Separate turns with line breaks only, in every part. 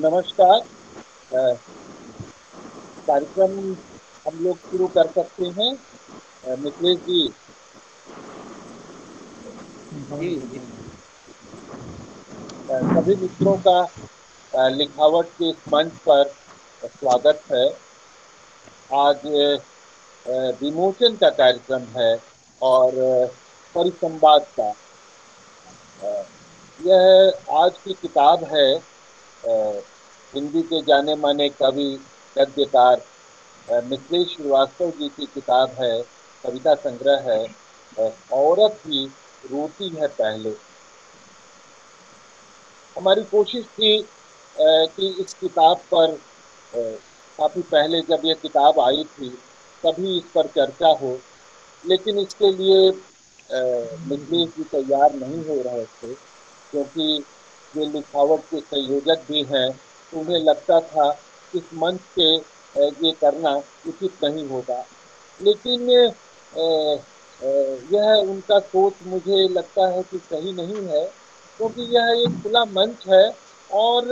नमस्कार। कार्यक्रम हम लोग शुरू कर सकते हैं। मिथिलेश जी। जी जी। सभी मित्रों का लिखावट के इस मंच पर स्वागत है। आज विमोचन का कार्यक्रम है और परिसंवाद का। अ, यह आज की किताब है। हिंदी के जाने माने कवि गद्यकार मिथिलेश श्रीवास्तव जी की किताब है। कविता संग्रह है। औरत ही रोती है पहले। हमारी कोशिश थी कि इस किताब पर काफी पहले जब यह किताब आई थी तभी इस पर चर्चा हो, लेकिन इसके लिए मिथिलेश जी तैयार नहीं हो रहे थे, क्योंकि ये लिखावट के संयोजक भी हैं, तो उन्हें लगता था इस मंच पे ये करना उचित नहीं होगा। लेकिन यह उनका सोच मुझे लगता है कि सही नहीं है, क्योंकि यह एक खुला मंच है और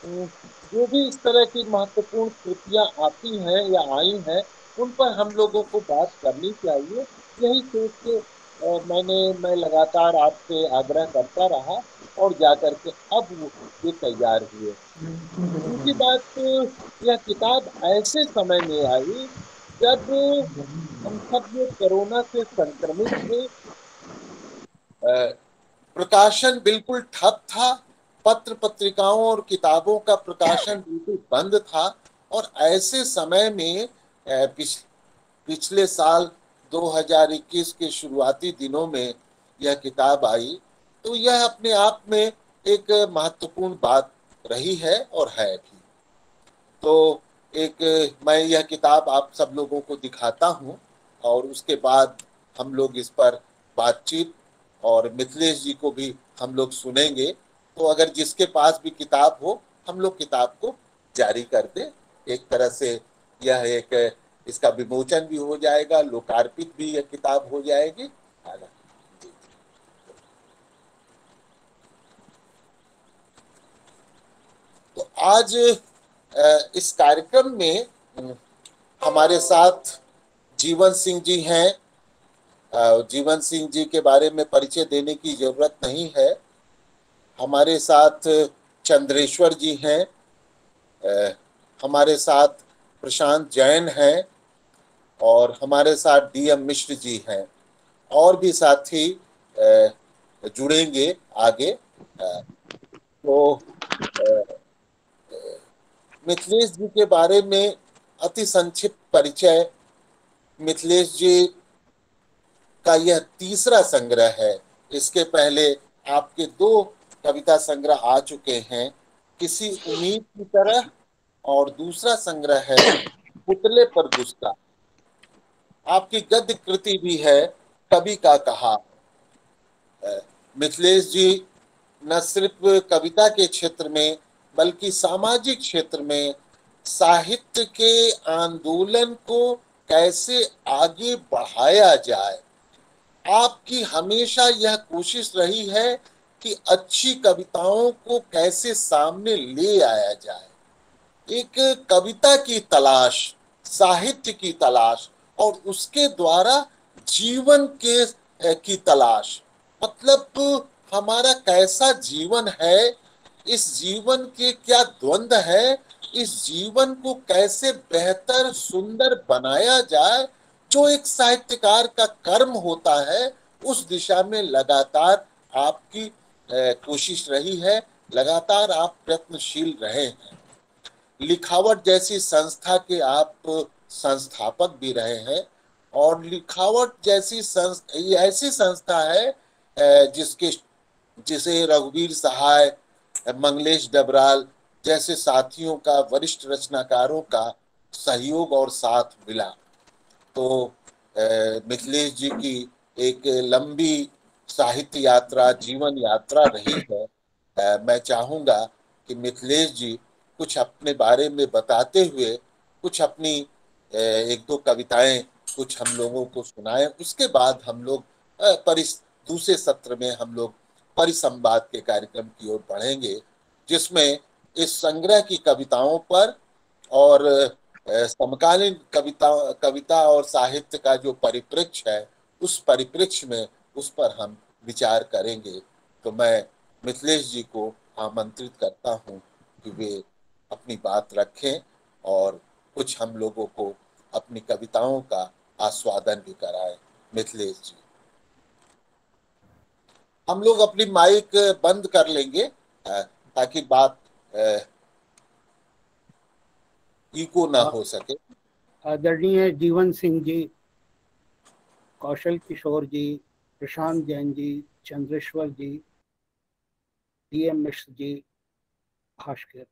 जो भी इस तरह की महत्वपूर्ण कृतियां आती हैं या आई हैं, उन पर हम लोगों को बात करनी चाहिए। यही सोच के मैं लगातार आपसे आग्रह करता रहा और जाकर के अब ये तैयार हुए। दूसरी बात, यह किताब ऐसे समय में आई जब हम सब लोग कोरोना से संक्रमित थे। प्रकाशन बिल्कुल ठप था। पत्र पत्रिकाओं और किताबों का प्रकाशन बिल्कुल बंद था। और ऐसे समय में पिछले साल 2021 के शुरुआती दिनों में यह किताब आई, तो यह अपने आप में एक महत्वपूर्ण बात रही है और है भी। तो मैं यह किताब आप सब लोगों को दिखाता हूँ और उसके बाद हम लोग इस पर बातचीत और मिथिलेश जी को भी हम लोग सुनेंगे। तो अगर जिसके पास भी किताब हो, हम लोग किताब को जारी कर दें। एक तरह से यह एक इसका विमोचन भी हो जाएगा, लोकार्पित भी यह किताब हो जाएगी। तो आज इस कार्यक्रम में हमारे साथ जीवन सिंह जी हैं। जीवन सिंह जी के बारे में परिचय देने की जरूरत नहीं है। हमारे साथ चंद्रेश्वर जी हैं। हमारे साथ प्रशांत जैन हैं और हमारे साथ डीएम मिश्र जी हैं। और भी साथी जुड़ेंगे आगे। तो मिथिलेश जी के बारे में अति संक्षिप्त परिचय। मिथिलेश जी का यह तीसरा संग्रह है। इसके पहले आपके दो कविता संग्रह आ चुके हैं, किसी उम्मीद की तरह और दूसरा संग्रह है पुतले पर गुस्सा। आपकी गद्य कृति भी है कवि का कहा। मिथिलेश जी न सिर्फ कविता के क्षेत्र में बल्कि सामाजिक क्षेत्र में साहित्य के आंदोलन को कैसे आगे बढ़ाया जाए, आपकी हमेशा यह कोशिश रही है कि अच्छी कविताओं को कैसे सामने ले आया जाए। एक कविता की तलाश, साहित्य की तलाश और उसके द्वारा जीवन के की तलाश। मतलब हमारा कैसा जीवन है, इस जीवन के क्या द्वंद है, इस जीवन को कैसे बेहतर सुंदर बनाया जाए, जो एक साहित्यकार का कर्म होता है, उस दिशा में लगातार आपकी कोशिश रही है। लगातार आप प्रयत्नशील रहे हैं। लिखावट जैसी संस्था के आप संस्थापक भी रहे हैं और लिखावट जैसी ऐसी संस्था है जिसके जिसे रघुवीर सहाय, मंगलेश डबराल जैसे साथियों का, वरिष्ठ रचनाकारों का सहयोग और साथ मिला। तो मिथिलेश जी की एक लंबी साहित्य यात्रा, जीवन यात्रा रही है। मैं चाहूंगा कि मिथिलेश जी कुछ अपने बारे में बताते हुए कुछ अपनी एक दो कविताएं कुछ हम लोगों को सुनाएं। उसके बाद हम लोग दूसरे सत्र में हम लोग परिसंवाद के कार्यक्रम की ओर बढ़ेंगे, जिसमें इस संग्रह की कविताओं पर और समकालीन कविता और साहित्य का जो परिप्रेक्ष्य है, उस परिप्रेक्ष्य में उस पर हम विचार करेंगे। तो मैं मिथिलेश जी को आमंत्रित करता हूं कि वे अपनी बात रखें और कुछ हम लोगों को अपनी कविताओं का आस्वादन भी कराएं। मिथिलेश जी, हम लोग अपनी माइक बंद कर लेंगे ताकि बात इको ना
आ-
हो सके।
आदरणीय जीवन सिंह जी, कौशल किशोर जी, प्रशांत जैन जी, चंद्रेश्वर जी, डीएम मिश्र जी, भास्कर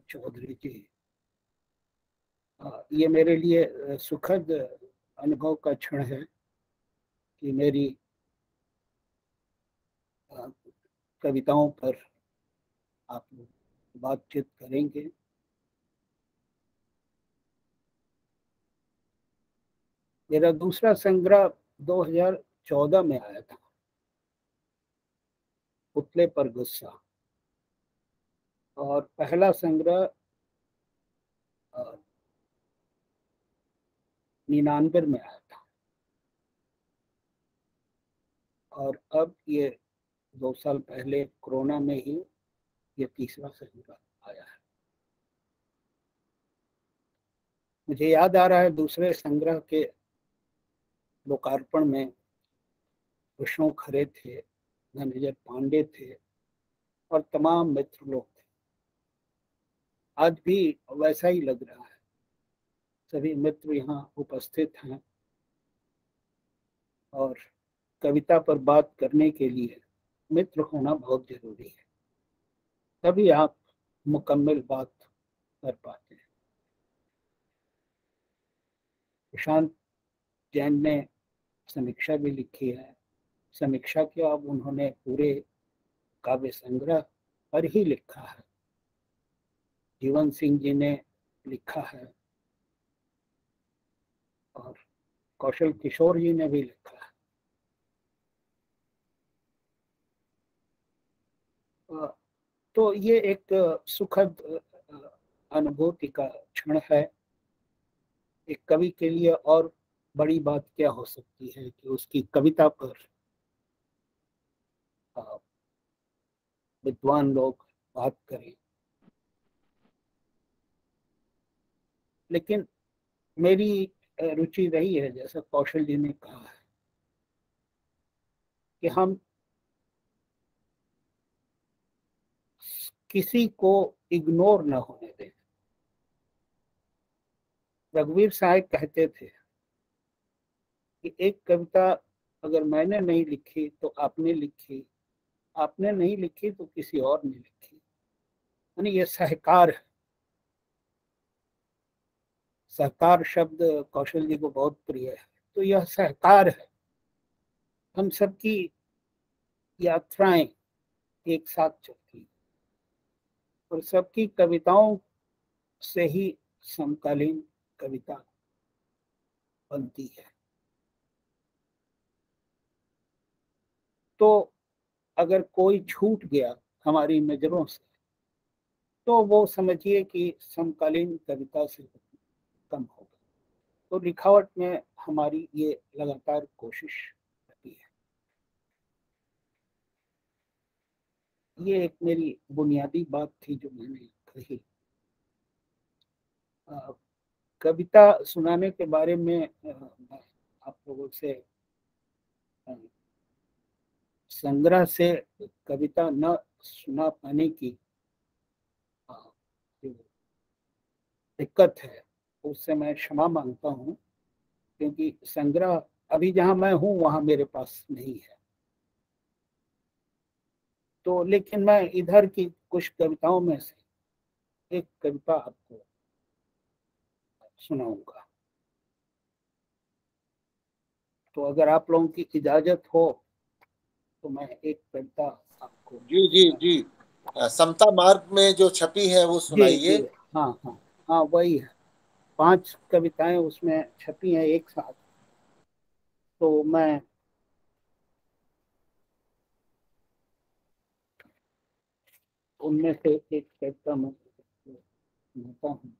चौधरी जी, ये मेरे लिए सुखद अनुभव का क्षण है कि मेरी अ, कविताओं पर आप लोग बातचीत करेंगे। मेरा दूसरा संग्रह 2014 में आया था, पुतले पर गुस्सा, और पहला संग्रह 99 में आया था, और अब ये 2 साल पहले कोरोना में ही ये तीसरा संग्रह आया है। मुझे याद आ रहा है दूसरे संग्रह के लोकार्पण में विष्णु खरे थे, धनंजय पांडे थे और तमाम मित्र लोग थे। आज भी वैसा ही लग रहा है, सभी मित्र यहाँ उपस्थित हैं और कविता पर बात करने के लिए मित्र होना बहुत जरूरी है, तभी आप मुकम्मल बात कर पाते हैं। प्रशांत जैन ने समीक्षा भी लिखी है। समीक्षा के अब उन्होंने पूरे काव्य संग्रह पर ही लिखा है। जीवन सिंह जी ने लिखा है और कौशल किशोर जी ने भी लिखा है। तो ये एक सुखद अनुभूति का क्षण है। एक कवि के लिए और बड़ी बात क्या हो सकती है कि उसकी कविता पर विद्वान लोग बात करें। लेकिन मेरी रुचि रही है, जैसा कौशल जी ने कहा है, कि हम किसी को इग्नोर न होने दें। रघुवीर साहब कहते थे कि एक कविता अगर मैंने नहीं लिखी तो आपने लिखी, आपने नहीं लिखी तो किसी और ने लिखी। यानी ये सहकार है। सहकार शब्द कौशल जी को बहुत प्रिय है। तो यह सहकार है। हम सबकी यात्राएं एक साथ चलती और सबकी कविताओं से ही समकालीन कविता बनती है। तो अगर कोई छूट गया हमारी नजरों से तो वो समझिए कि समकालीन कविता से कम होगा। तो लिखावट में हमारी ये लगातार कोशिश रहती है। ये एक मेरी बुनियादी बात थी जो मैंने कही। कविता सुनाने के बारे में मैं आप लोगों से संग्रह से कविता न सुना पाने की जो दिक्कत है उससे मैं क्षमा मांगता हूँ, क्योंकि संग्रह अभी जहाँ मैं हूँ वहाँ मेरे पास नहीं है। तो लेकिन मैं इधर की कुछ कविताओं में से एक कविता आपको सुनाऊंगा। तो अगर आप लोगों की इजाजत हो तो मैं एक कविता आपको
जी जी जी, समता मार्ग में जो छपी है वो
जी जी,
सुनाइए।
हाँ हाँ हाँ, वही है। 5 कविताएं उसमें छपी हैं एक साथ। तो मैं उनमें से एक कविता मैं सुनाता हूँ।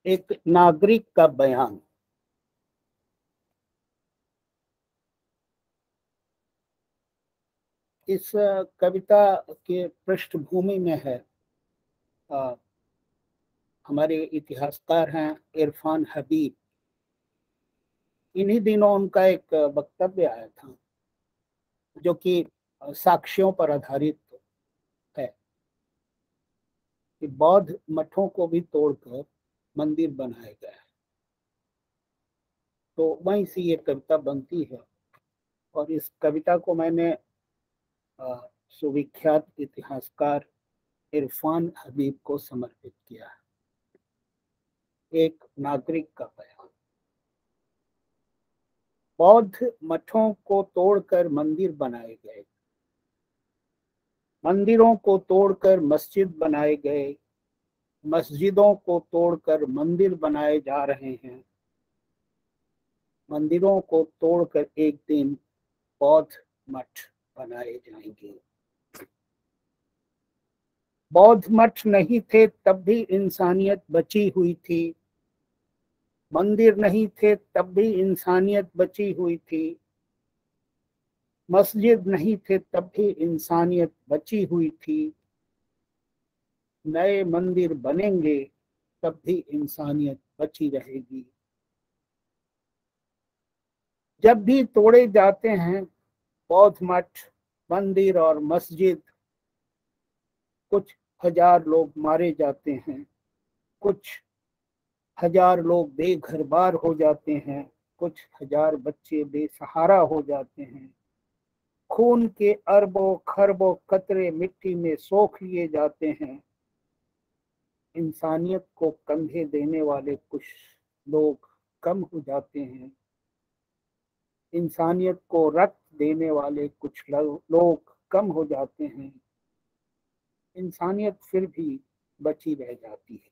एक नागरिक का बयान। इस कविता के पृष्ठभूमि में है हमारे इतिहासकार हैं इरफान हबीब। इन्हीं दिनों उनका एक वक्तव्य आया था जो कि साक्ष्यों पर आधारित है कि बौद्ध मठों को भी तोड़कर मंदिर बनाए गए। तो वहीं से ये कविता बनती है और इस कविता को मैंने सुविख्यात इतिहासकार इरफान हबीब को समर्पित किया है। एक नागरिक का बयान। बौद्ध मठों को तोड़कर मंदिर बनाए गए, मंदिरों को तोड़कर मस्जिद बनाए गए, मस्जिदों को तोड़कर मंदिर बनाए जा रहे हैं। मंदिरों को तोड़कर एक दिन बौद्ध मठ बनाए जाएंगे। बौद्ध मठ नहीं थे तब भी इंसानियत बची हुई थी, मंदिर नहीं थे तब भी इंसानियत बची हुई थी, मस्जिद नहीं थे तब भी इंसानियत बची हुई थी, नए मंदिर बनेंगे तब भी इंसानियत बची रहेगी। जब भी तोड़े जाते हैं बौद्ध मठ, मंदिर और मस्जिद, कुछ हजार लोग मारे जाते हैं, कुछ हजार लोग बेघर बार हो जाते हैं, कुछ हजार बच्चे बेसहारा हो जाते हैं, खून के अरबों खरबों कतरे मिट्टी में सोख लिए जाते हैं। इंसानियत को कंधे देने वाले कुछ लोग कम हो जाते हैं, इंसानियत को रक्त देने वाले कुछ लोग कम हो जाते हैं, इंसानियत फिर भी बची रह जाती है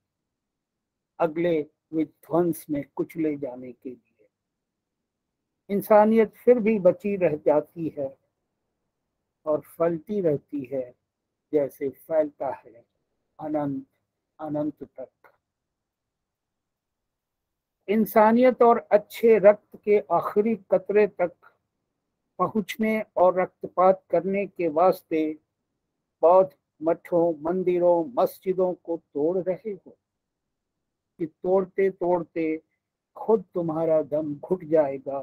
अगले विध्वंस में कुचले जाने के लिए। इंसानियत फिर भी बची रह जाती है और फैलती रहती है जैसे फैलता है अनंत अनंत तक। इंसानियत और अच्छे रक्त के आखिरी कतरे तक पहुंचने और रक्तपात करने के वास्ते बौद्ध मठों, मंदिरों, मस्जिदों को तोड़ रहे हो कि तोड़ते तोड़ते खुद तुम्हारा दम घुट जाएगा,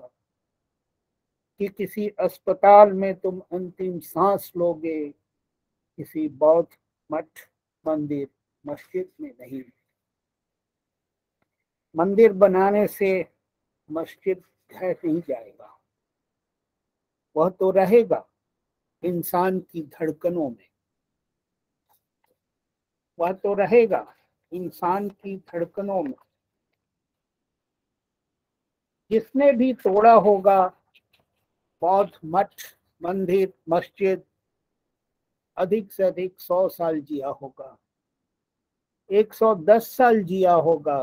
कि किसी अस्पताल में तुम अंतिम सांस लोगे, किसी बौद्ध मठ, मंदिर, मस्जिद में नहीं। मंदिर बनाने से मस्जिद ढह नहीं जाएगा, वह तो रहेगा इंसान की धड़कनों में, वह तो रहेगा इंसान की धड़कनों में। जिसने भी तोड़ा होगा बौद्ध मठ, मंदिर, मस्जिद, अधिक से अधिक 100 साल जिया होगा, 110 साल जिया होगा।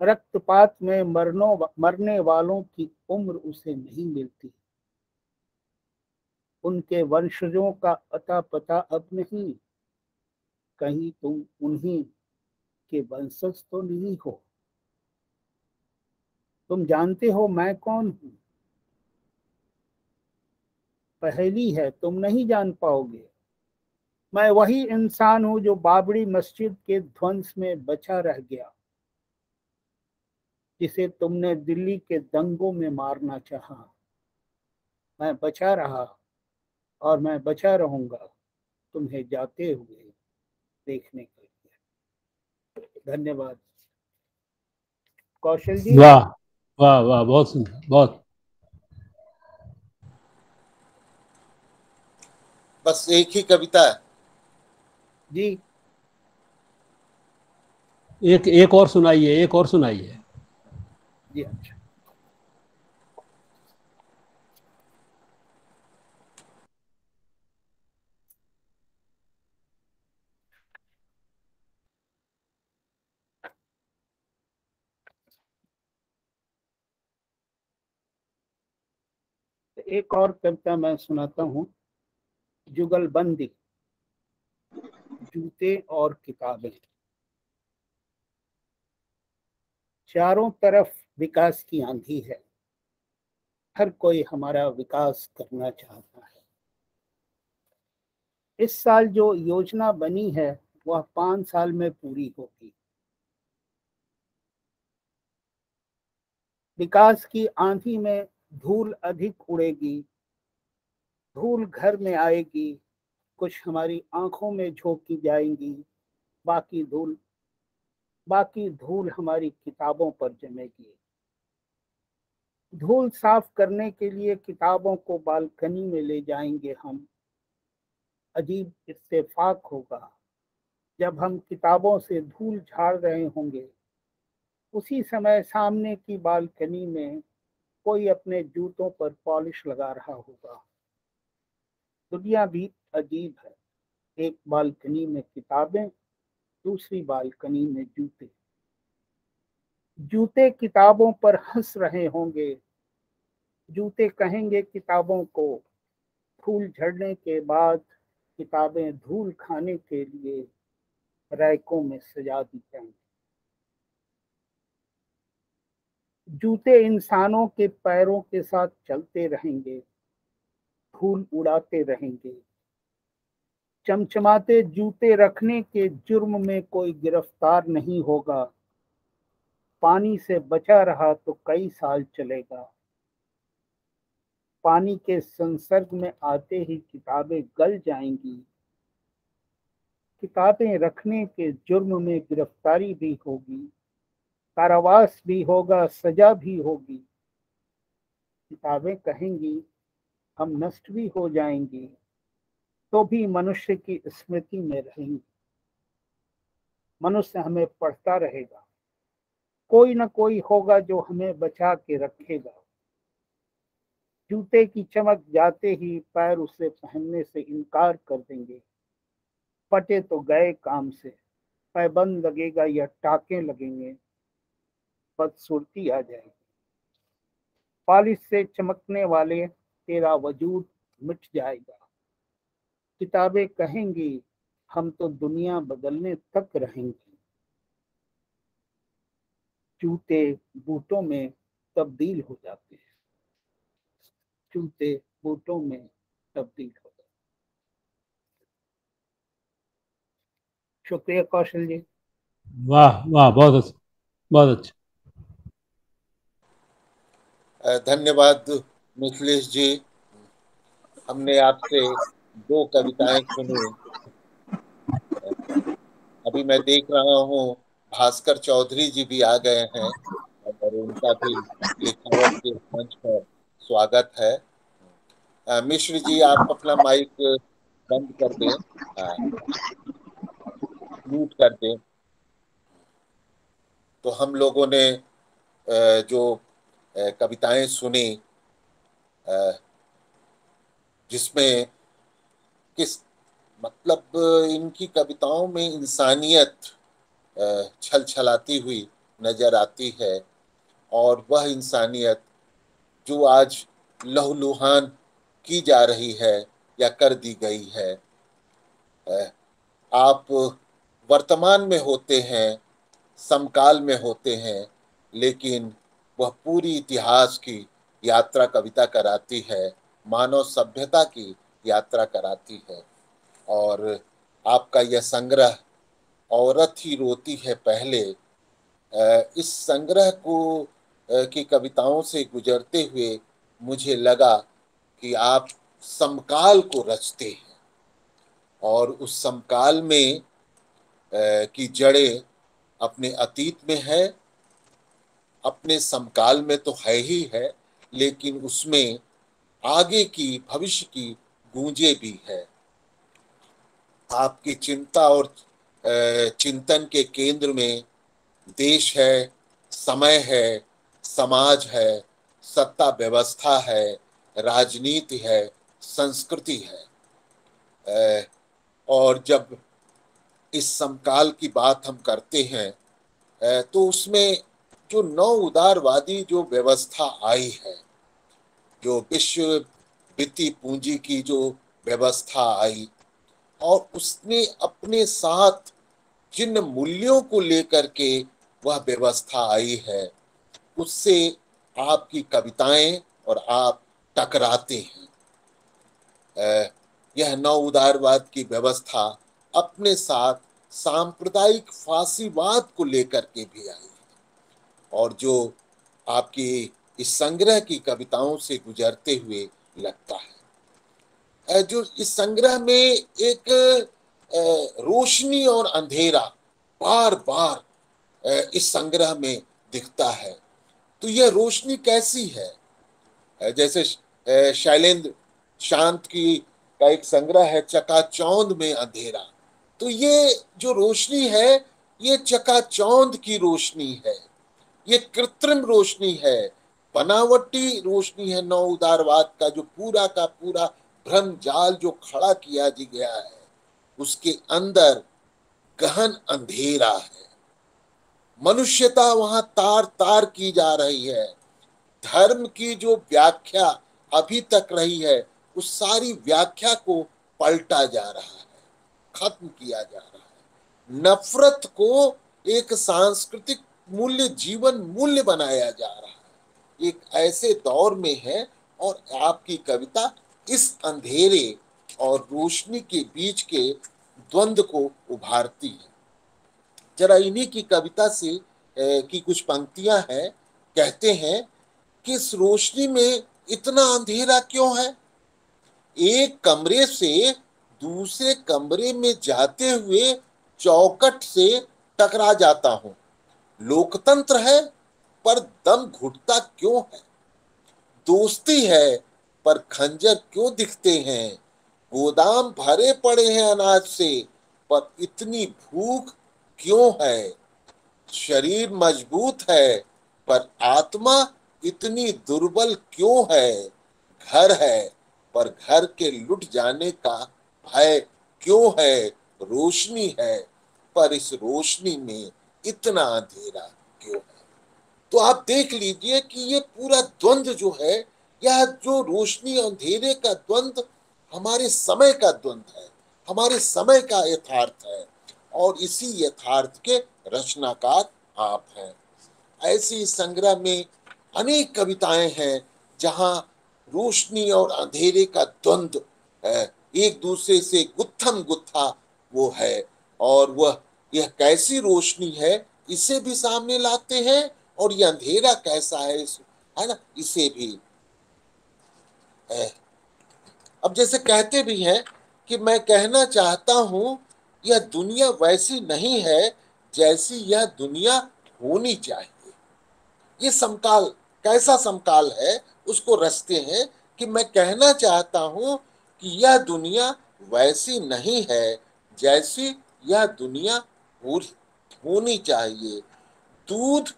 रक्तपात में मरने वालों की उम्र उसे नहीं मिलती। उनके वंशजों का अता पता अब नहीं, कहीं तुम उन्हीं के वंशज तो नहीं हो। तुम जानते हो मैं कौन हूं? पहेली है, तुम नहीं जान पाओगे। मैं वही इंसान हूं जो बाबरी मस्जिद के ध्वंस में बचा रह गया, जिसे तुमने दिल्ली के दंगों में मारना चाहा। मैं बचा रहा और मैं बचा रहूंगा तुम्हें जाते हुए देखने के लिए। धन्यवाद। कौशल जी।
वाह वाह वाह, बहुत सुंदर, बहुत।
बस एक ही कविता है?
जी
एक एक और सुनाइए, एक और सुनाइए।
जी। अच्छा, एक और कविता मैं सुनाता हूँ, जुगलबंदी, जूते और किताबें। चारों तरफ विकास की आंधी है, हर कोई हमारा विकास करना चाहता है। इस साल जो योजना बनी है वह 5 साल में पूरी होगी। विकास की आंधी में धूल अधिक उड़ेगी, धूल घर में आएगी, कुछ हमारी आंखों में झोंकी जाएंगी, बाकी धूल हमारी किताबों पर जमेगी। धूल साफ करने के लिए किताबों को बालकनी में ले जाएंगे हम। अजीब इत्तेफाक होगा, जब हम किताबों से धूल झाड़ रहे होंगे, उसी समय सामने की बालकनी में कोई अपने जूतों पर पॉलिश लगा रहा होगा। दुनिया भी अजीब है, एक बालकनी में किताबें, दूसरी बालकनी में जूते। जूते किताबों पर हंस रहे होंगे, जूते कहेंगे किताबों को, फूल झड़ने के बाद किताबें धूल खाने के लिए रैकों में सजा दी जाएंगी। जूते इंसानों के पैरों के साथ चलते रहेंगे, धूल उड़ाते रहेंगे। चमचमाते जूते रखने के जुर्म में कोई गिरफ्तार नहीं होगा। पानी से बचा रहा तो कई साल चलेगा। पानी के संसर्ग में आते ही किताबें गल जाएंगी। किताबें रखने के जुर्म में गिरफ्तारी भी होगी, कारावास भी होगा, सजा भी होगी। किताबें कहेंगी हम नष्ट भी हो जाएंगी, तो भी मनुष्य की स्मृति में रहेंगी। मनुष्य हमें पढ़ता रहेगा, कोई न कोई होगा जो हमें बचा के रखेगा। जूते की चमक जाते ही पैर उसे पहनने से इनकार कर देंगे। फटे तो गए काम से, पैबंद लगेगा या टाके लगेंगे, बदसूरती आ जाएगी। पॉलिश से चमकने वाले तेरा वजूद मिट जाएगा। किताबें कहेंगी हम तो दुनिया बदलने तक रहेंगे। जूते बूटों में तब्दील हो जाते हैं, जूते बूटों में तब्दील हो जाते हैं। शुक्रिया कौशल जी।
वाह वाह, बहुत अच्छा, बहुत अच्छा।
धन्यवाद मिथिलेश जी। हमने आपसे 2 कविताएं सुनी। अभी मैं देख रहा हूँ भास्कर चौधरी जी भी आ गए हैं और उनका भी लिखावट के मंच पर स्वागत है। मिश्र जी आप अपना माइक बंद कर दें, म्यूट कर दें। तो हम लोगों ने जो कविताएं सुनी, जिसमें किस मतलब इनकी कविताओं में इंसानियत छल छलाती हुई नजर आती है, और वह इंसानियत जो आज लहूलुहान की जा रही है या कर दी गई है। आप वर्तमान में होते हैं, समकाल में होते हैं, लेकिन वह पूरी इतिहास की यात्रा कविता कराती है, मानव सभ्यता की यात्रा कराती है। और आपका यह संग्रह औरत ही रोती है पहले, इस संग्रह को की कविताओं से गुजरते हुए मुझे लगा कि आप समकाल को रचते हैं, और उस समकाल में की जड़ें अपने अतीत में है, अपने समकाल में तो है ही है, लेकिन उसमें आगे की भविष्य की गूंजें भी है। आपकी चिंता और चिंतन के केंद्र में देश है, समय है, समाज है, सत्ता व्यवस्था है, राजनीति है, संस्कृति है। और जब इस समकाल की बात हम करते हैं तो उसमें जो नव उदारवादी जो व्यवस्था आई है, जो विश्व वित्तीय पूंजी की जो व्यवस्था आई और उसने अपने साथ जिन मूल्यों को लेकर के वह व्यवस्था आई है, उससे आपकी कविताएं और आप टकराते हैं। यह नव उदारवाद की व्यवस्था अपने साथ सांप्रदायिक फांसीवाद को लेकर के भी आई और जो आपकी इस संग्रह की कविताओं से गुजरते हुए लगता है। जो इस संग्रह में एक रोशनी और अंधेरा बार बार इस संग्रह में दिखता है। तो यह रोशनी कैसी है? जैसे शैलेंद्र शांत की का एक संग्रह है चकाचौंध में अंधेरा। तो ये जो रोशनी है, ये चकाचौंध की रोशनी है, ये कृत्रिम रोशनी है, बनावटी रोशनी है। नौ उदारवाद का जो पूरा का पूरा भ्रम जाल जो खड़ा किया गया है, उसके अंदर गहन अंधेरा है। मनुष्यता वहां तार तार की जा रही है। धर्म की जो व्याख्या अभी तक रही है, उस सारी व्याख्या को पलटा जा रहा है, खत्म किया जा रहा है। नफरत को एक सांस्कृतिक मूल्य, जीवन मूल्य बनाया जा रहा है। एक ऐसे दौर में है और आपकी कविता इस अंधेरे और रोशनी के बीच के द्वंद्व को उभारती है। जरा इन्हीं की कविता से की कुछ पंक्तियां हैं। कहते हैं कि इस रोशनी में इतना अंधेरा क्यों है? एक कमरे से दूसरे कमरे में जाते हुए चौखट से टकरा जाता हूं। लोकतंत्र है पर दम घुटता क्यों है? दोस्ती है पर खंजर क्यों दिखते हैं? गोदाम भरे पड़े हैं अनाज से, पर इतनी भूख क्यों है? शरीर मजबूत है पर आत्मा इतनी दुर्बल क्यों है? घर है पर घर के लुट जाने का भय क्यों है? रोशनी है पर इस रोशनी में इतना अंधेरा क्यों है? तो आप देख लीजिए कि ये पूरा द्वंद्व जो है, यह जो रोशनी और अंधेरे का द्वंद्व हमारे समय का द्वंद्व है, हमारे समय का यथार्थ है और इसी यथार्थ के रचनाकार आप हैं। ऐसी संग्रह में अनेक कविताएं हैं जहां रोशनी और अंधेरे का द्वंद्व एक दूसरे से गुत्थम गुत्था वो है और वह यह कैसी रोशनी है इसे भी सामने लाते हैं और यह अंधेरा कैसा है ना, इसे भी। अब जैसे कहते भी हैं कि मैं कहना चाहता हूं यह दुनिया वैसी नहीं है जैसी यह दुनिया होनी चाहिए। ये समकाल कैसा समकाल है उसको रचते हैं कि मैं कहना चाहता हूं कि यह दुनिया वैसी नहीं है जैसी यह दुनिया होनी चाहिए। दूध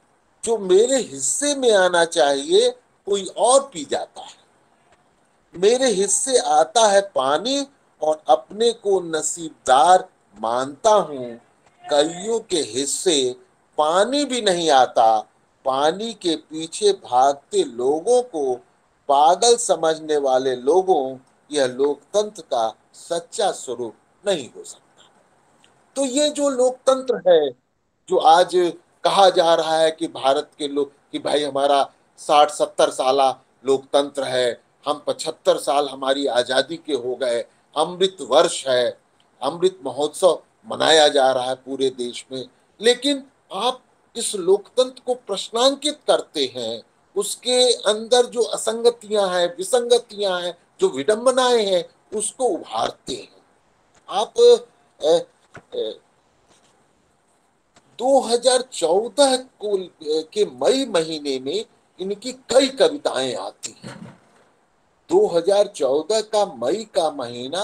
जो मेरे हिस्से में आना चाहिए कोई और पी जाता है। मेरे हिस्से आता है पानी और अपने को नसीबदार मानता हूँ। कईयों के हिस्से पानी भी नहीं आता। पानी के पीछे भागते लोगों को पागल समझने वाले लोगों यह लोकतंत्र का सच्चा स्वरूप नहीं हो सकता। तो ये जो लोकतंत्र है, जो आज कहा जा रहा है कि भारत के लोग कि भाई हमारा 60-70 साला लोकतंत्र है, हम 75 साल हमारी आजादी के हो गए, अमृत वर्ष है, अमृत महोत्सव मनाया जा रहा है पूरे देश में। लेकिन आप इस लोकतंत्र को प्रश्नांकित करते हैं, उसके अंदर जो असंगतियां हैं, विसंगतियां हैं, जो विडंबनाएं हैं, उसको उभारते हैं। आप 2014 को के मई महीने में इनकी कई कविताएं आती हैं। 2014 का मई का महीना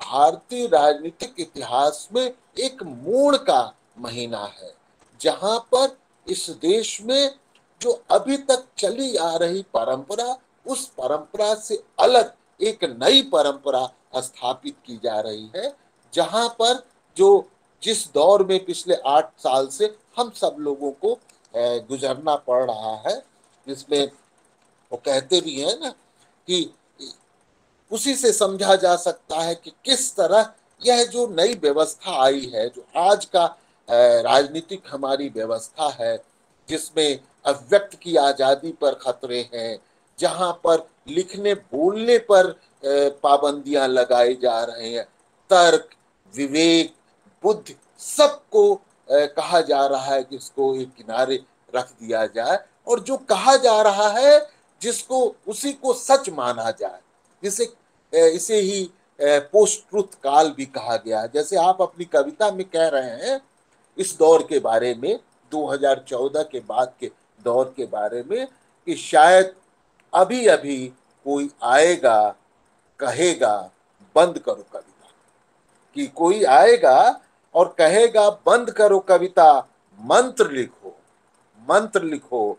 भारतीय राजनीतिक इतिहास में एक मोड़ का महीना है, जहां पर इस देश में जो अभी तक चली आ रही परंपरा, उस परंपरा से अलग एक नई परंपरा स्थापित की जा रही है। जहां पर जो जिस दौर में पिछले 8 साल से हम सब लोगों को गुजरना पड़ रहा है, जिसमें वो कहते भी हैं ना कि उसी से समझा जा सकता है कि किस तरह यह जो नई व्यवस्था आई है, जो आज का राजनीतिक हमारी व्यवस्था है, जिसमें अभिव्यक्त की आजादी पर खतरे हैं, जहां पर लिखने बोलने पर पाबंदियां लगाई जा रही हैं, तर्क, विवेक, बुद्धि सबको कहा जा रहा है कि इसको एक किनारे रख दिया जाए, और जो कहा जा रहा है जिसको उसी को सच माना जाए, जिसे इसे ही पोस्ट ट्रुथ काल भी कहा गया है। जैसे आप अपनी कविता में कह रहे हैं इस दौर के बारे में, 2014 के बाद के दौर के बारे में, कि शायद अभी अभी कोई आएगा कहेगा बंद करो कविता, कि कोई आएगा और कहेगा बंद करो कविता, मंत्र लिखो, मंत्र लिखो,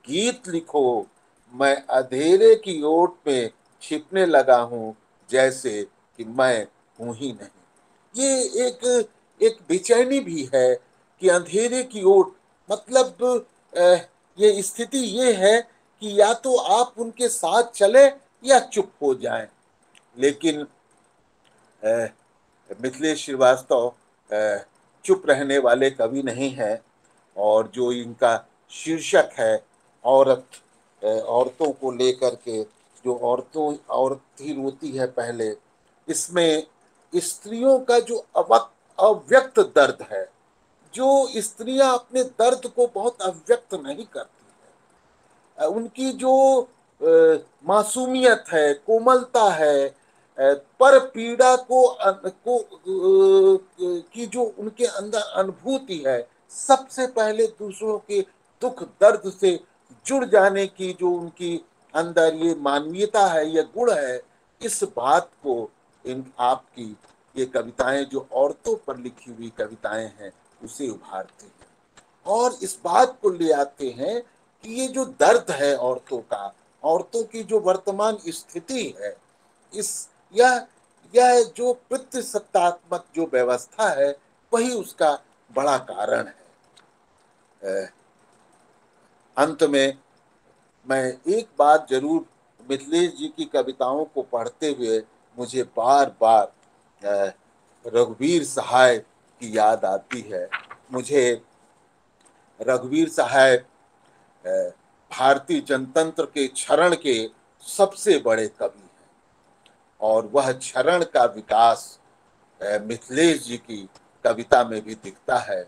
गीत लिखो, मैं अंधेरे की ओट में छिपने लगा हूं जैसे कि मैं हूं ही नहीं। ये एक बेचैनी भी है कि अंधेरे की ओट, मतलब ये स्थिति ये है कि या तो आप उनके साथ चले या चुप हो जाएं। लेकिन अ, मिथिलेश श्रीवास्तव चुप रहने वाले कवि नहीं है, और जो इनका शीर्षक है औरत, औरतों को लेकर के, जो औरत ही रोती है पहले, इसमें स्त्रियों का जो अव्यक्त दर्द है, जो स्त्रियां अपने दर्द को बहुत अव्यक्त नहीं करती, उनकी जो मासूमियत है, कोमलता है, पर पीड़ा की जो उनके अंदर अनुभूति है, सबसे पहले दूसरों के दुख दर्द से जुड़ जाने की जो उनकी अंदर ये मानवीयता है, ये गुण है, इस बात को इन आपकी ये कविताएं जो औरतों पर लिखी हुई कविताएं हैं उसे उभारते हैं, और इस बात को ले आते हैं कि ये जो दर्द है औरतों का, औरतों की जो वर्तमान स्थिति है, इस यह जो पितृसत्तात्मक जो व्यवस्था है, वही उसका बड़ा कारण है। अंत में मैं एक बात जरूर, मिथिलेश जी की कविताओं को पढ़ते हुए मुझे बार बार रघुवीर सहाय की याद आती है। मुझे रघुवीर सहाय भारतीय जनतंत्र के क्षरण के सबसे बड़े कवि हैं, और वह क्षरण का विकास मिथिलेश जी की कविता में भी दिखता है।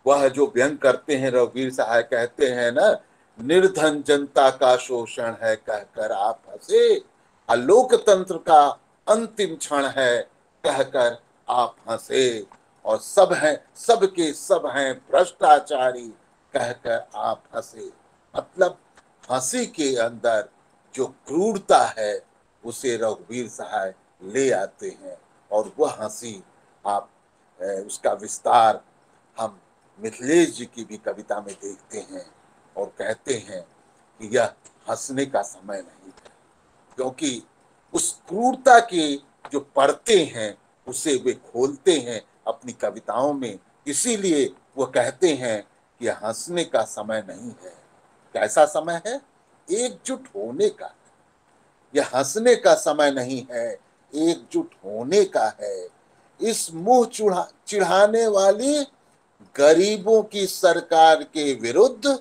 वह जो व्यंग करते हैं, रघुवीर सहाय कहते हैं ना, निर्धन जनता का शोषण है कहकर आप हंसे, अलोकतंत्र का अंतिम क्षण है कहकर आप हंसे, और सब हैं भ्रष्टाचारी कहकर आप हंसे। मतलब हंसी के अंदर जो क्रूरता है उसे रघुवीर सहाय ले आते हैं, और वह हंसी आप उसका विस्तार हम मिथिलेश जी की भी कविता में देखते हैं, और कहते हैं कि यह हंसने का समय नहीं है, क्योंकि उस क्रूरता के जो पर्दे हैं उसे वे खोलते हैं अपनी कविताओं में। इसीलिए वो कहते हैं कि यह हंसने का समय नहीं है। कैसा समय है? एकजुट होने का। यह हंसने का समय नहीं है, एकजुट होने का है। इस मुंह चिढ़ाने वाली गरीबों की सरकार के विरुद्ध,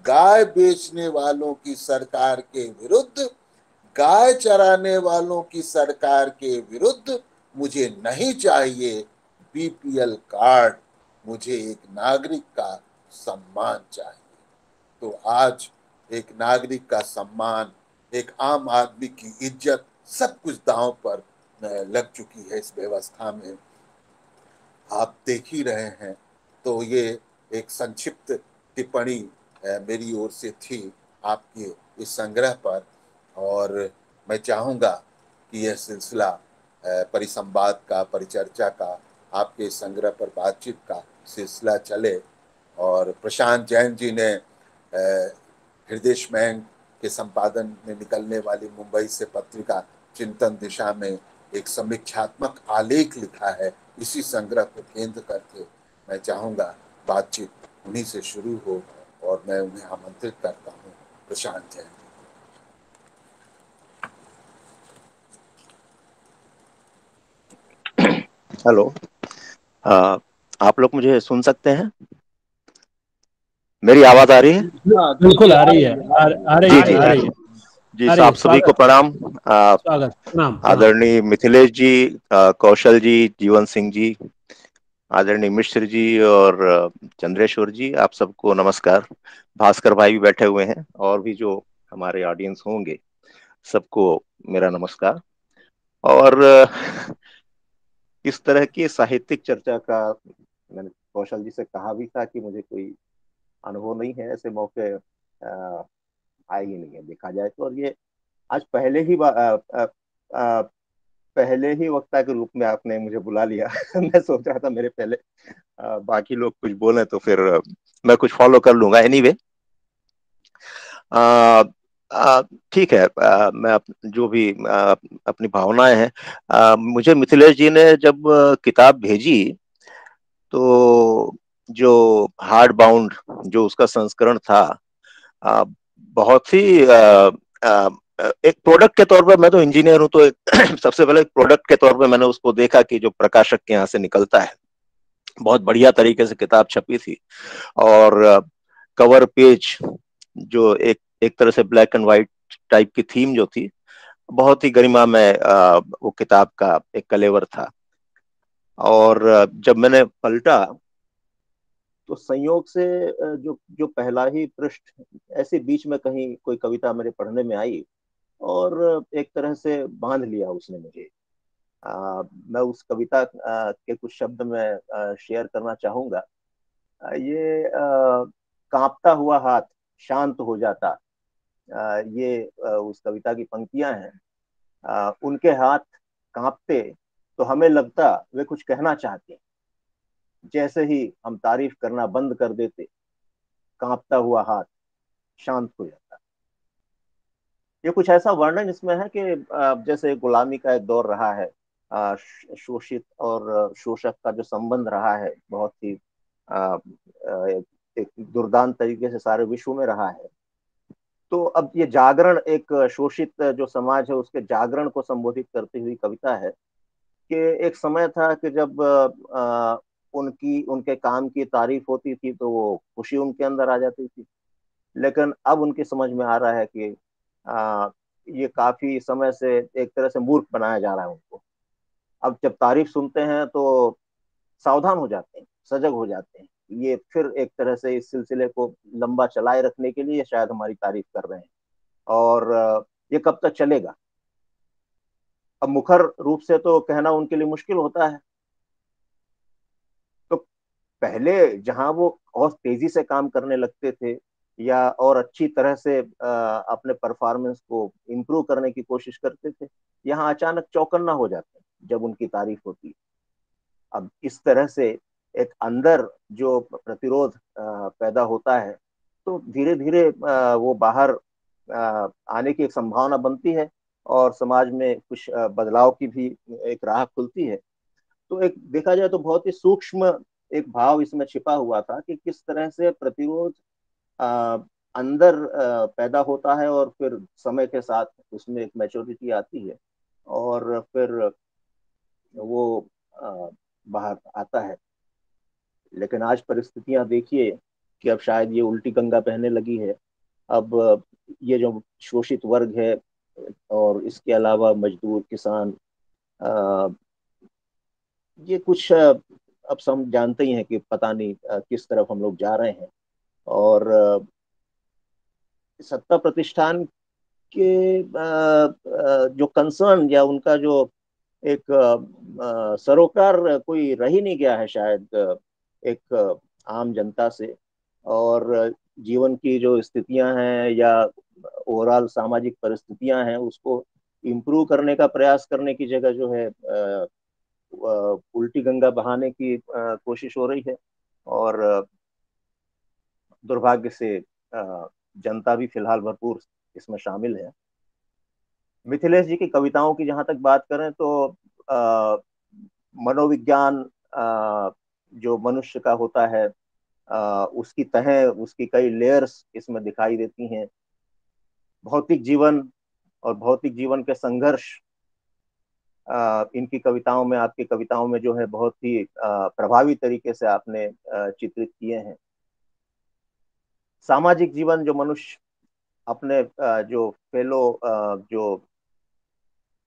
गाय बेचने वालों की सरकार के विरुद्ध, गाय चराने वालों की सरकार के विरुद्ध मुझे नहीं चाहिए बीपीएल कार्ड, मुझे एक नागरिक का सम्मान चाहिए। तो आज एक नागरिक का सम्मान, एक आम आदमी की इज्जत, सब कुछ दांव पर लग चुकी है इस व्यवस्था में, आप देख ही रहे हैं। तो ये एक संक्षिप्त टिप्पणी मेरी ओर से थी आपके इस संग्रह पर, और मैं चाहूँगा कि यह सिलसिला परिसंवाद का, परिचर्चा का, आपके संग्रह पर बातचीत का सिलसिला चले। और प्रशांत जैन जी ने हृदय मैंग के संपादन में निकलने वाली मुंबई से पत्रिका चिंतन दिशा में एक समीक्षात्मक आलेख लिखा है इसी संग्रह को केंद्र करके। मैं चाहूँगा बातचीत उन्हीं से शुरू हो, और मैं उन्हें आमंत्रित करता हूँ। प्रशांत जैन।
हेलो। आ, आप लोग मुझे सुन सकते हैं? मेरी आवाज आ रही है?
हाँ जी
बिल्कुल
जी,
आ
आ
रही
रही
है,
है।
आ रही
जी
है,
जी
आ रही है,
जी,
आ रही है।
आप सभी को
स्वागत,
प्रणाम।
स्वागत, प्रणाम, प्रणाम।
आदरणीय मिथिलेश जी, कौशल जी, जीवन सिंह जी, आदरणीय मिश्र जी और चंद्रेश्वर जी, आप सबको नमस्कार। भास्कर भाई भी बैठे हुए हैं और भी जो हमारे ऑडियंस होंगे सबको मेरा नमस्कार। और इस तरह की साहित्यिक चर्चा का मैंने कौशल जी से कहा भी था कि मुझे कोई अनुभव नहीं है, ऐसे मौके आए ही नहीं है देखा जाए तो। और ये आज पहले ही वक्ता के रूप में आपने मुझे बुला लिया। मैं सोच रहा था मेरे पहले बाकी लोग कुछ बोले तो फिर मैं कुछ फॉलो कर लूंगा। एनीवे, ठीक है। मैं जो भी अपनी भावनाएं हैं, मुझे मिथिलेश जी ने जब किताब भेजी तो जो हार्ड बाउंड जो उसका संस्करण था, आ, बहुत ही एक प्रोडक्ट के तौर पर, मैं तो इंजीनियर हूं तो सबसे पहले एक प्रोडक्ट के तौर पर मैंने उसको देखा कि जो प्रकाशक के यहाँ से निकलता है, बहुत बढ़िया तरीके से किताब छपी थी। और कवर पेज जो एक एक तरह से ब्लैक एंड व्हाइट टाइप की थीम जो थी, बहुत ही गरिमा में वो किताब का एक कलेवर था। और जब मैंने पलटा तो संयोग से जो जो पहला ही पृष्ठ ऐसे बीच में कहीं कोई कविता मेरे पढ़ने में आई और एक तरह से बांध लिया उसने मुझे। मैं उस कविता के कुछ शब्द में शेयर करना चाहूंगा। ये कांपता हुआ हाथ शांत हो जाता, ये उस कविता की पंक्तियां हैं। उनके हाथ कांपते तो हमें लगता वे कुछ कहना चाहते, जैसे ही हम तारीफ करना बंद कर देते, कांपता हुआ हाथ शांत हो जाता। ये कुछ ऐसा वर्णन इसमें है कि जैसे गुलामी का एक दौर रहा है, शोषित और शोषक का जो संबंध रहा है बहुत ही एक दुर्दांत तरीके से सारे विश्व में रहा है। तो अब ये जागरण, एक शोषित जो समाज है उसके जागरण को संबोधित करती हुई कविता है कि एक समय था कि जब उनकी उनके काम की तारीफ होती थी तो वो खुशी उनके अंदर आ जाती थी। लेकिन अब उनकी समझ में आ रहा है कि ये काफी समय से एक तरह से मूर्ख बनाया जा रहा है उनको। अब जब तारीफ सुनते हैं तो सावधान हो जाते हैं, सजग हो जाते हैं। ये फिर एक तरह से इस सिलसिले को लंबा चलाए रखने के लिए शायद हमारी तारीफ कर रहे हैं। और ये कब तक चलेगा? अब मुखर रूप से तो कहना उनके लिए मुश्किल होता है। तो पहले जहां वो और तेजी से काम करने लगते थे या और अच्छी तरह से अपने परफॉर्मेंस को इम्प्रूव करने की कोशिश करते थे, यहाँ अचानक चौकन्ना हो जाते हैं जब उनकी तारीफ होती है। अब इस तरह से एक अंदर जो प्रतिरोध पैदा होता है तो धीरे धीरे वो बाहर आने की एक संभावना बनती है और समाज में कुछ बदलाव की भी एक राह खुलती है। तो एक देखा जाए तो बहुत ही सूक्ष्म एक भाव इसमें छिपा हुआ था कि किस तरह से प्रतिरोध अ, अंदर पैदा होता है और फिर समय के साथ उसमें एक मैच्योरिटी आती है और फिर वो बाहर आता है। लेकिन आज परिस्थितियां देखिए कि अब शायद ये उल्टी गंगा बहने लगी है। अब ये जो शोषित वर्ग है और इसके अलावा मजदूर, किसान, ये कुछ अब हम जानते ही हैं कि पता नहीं किस तरफ हम लोग जा रहे हैं। और सत्ता प्रतिष्ठान के जो कंसर्न या उनका जो एक सरोकार कोई रह ही नहीं गया है शायद एक आम जनता से। और जीवन की जो स्थितियां हैं या ओवरऑल सामाजिक परिस्थितियां हैं उसको इम्प्रूव करने का प्रयास करने की जगह जो है उल्टी गंगा बहाने की कोशिश हो रही है। और दुर्भाग्य से जनता भी फिलहाल भरपूर इसमें शामिल है। मिथिलेश जी की कविताओं की जहां तक बात करें तो आ, मनोविज्ञान जो मनुष्य का होता है, उसकी तहें, उसकी कई लेयर्स इसमें दिखाई देती हैं। भौतिक जीवन और भौतिक जीवन के संघर्ष, इनकी कविताओं में, आपकी कविताओं में जो है बहुत ही प्रभावी तरीके से आपने चित्रित किए हैं। सामाजिक जीवन जो मनुष्य अपने जो फेलो जो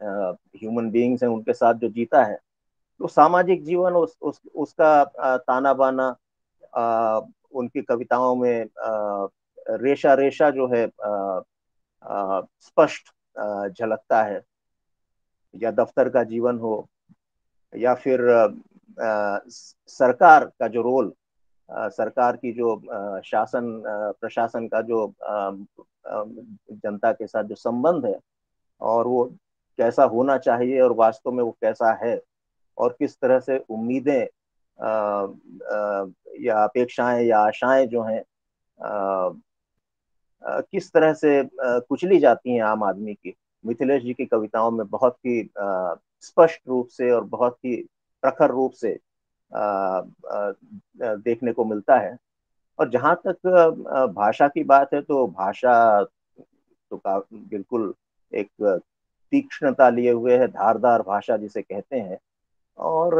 ह्यूमन बीइंग्स हैं उनके साथ जो जीता है, तो सामाजिक जीवन उसका ताना बाना उनकी कविताओं में रेशा रेशा जो है स्पष्ट झलकता है। या दफ्तर का जीवन हो, या फिर सरकार का जो रोल, सरकार की जो शासन प्रशासन का जो जनता के साथ जो संबंध है, और वो कैसा होना चाहिए और वास्तव में वो कैसा है, और किस तरह से उम्मीदें या अपेक्षाएं या आशाएं जो हैं किस तरह से कुचली जाती हैं आम आदमी की, मिथिलेश जी की कविताओं में बहुत ही स्पष्ट रूप से और बहुत ही प्रखर रूप से देखने को मिलता है। और जहाँ तक भाषा की बात है, तो भाषा तो बिल्कुल एक तीक्ष्णता लिए हुए है, धारदार भाषा जिसे कहते हैं। और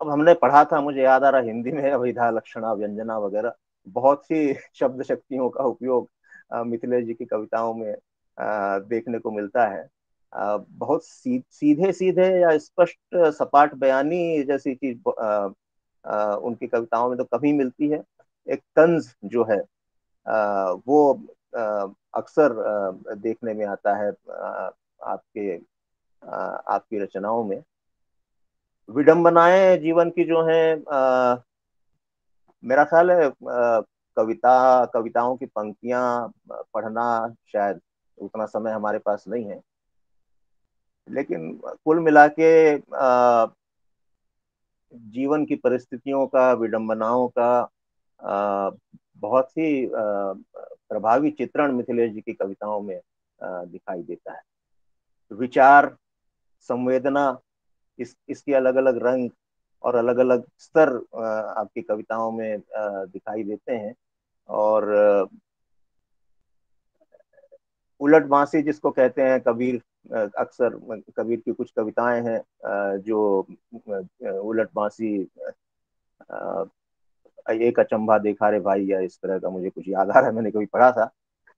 अब हमने पढ़ा था, मुझे याद आ रहा, हिंदी में अभिधा लक्षणा व्यंजना वगैरह बहुत ही शब्द शक्तियों का उपयोग मिथिलेश जी की कविताओं में देखने को मिलता है। बहुत सीधे सीधे या स्पष्ट सपाट बयानी जैसी चीज उनकी कविताओं में तो कभी मिलती है। एक तंज जो है वो अक्सर देखने में आता है आपकी रचनाओं में। विडंबनाएं जीवन की जो है मेरा ख्याल है कविताओं की पंक्तियां पढ़ना शायद उतना समय हमारे पास नहीं है, लेकिन कुल मिला के जीवन की परिस्थितियों का, विडंबनाओं का बहुत ही प्रभावी चित्रण मिथिलेश जी की कविताओं में दिखाई देता है। विचार, संवेदना, इसके अलग अलग रंग और अलग अलग स्तर आपकी कविताओं में दिखाई देते हैं। और उलट बांसी जिसको कहते हैं, कबीर, अक्सर कबीर की कुछ कविताएं हैं जो उलट बांसी, एक अचंभा देखा रे भाई, या इस तरह का मुझे कुछ याद आ रहा है, मैंने कभी पढ़ा था।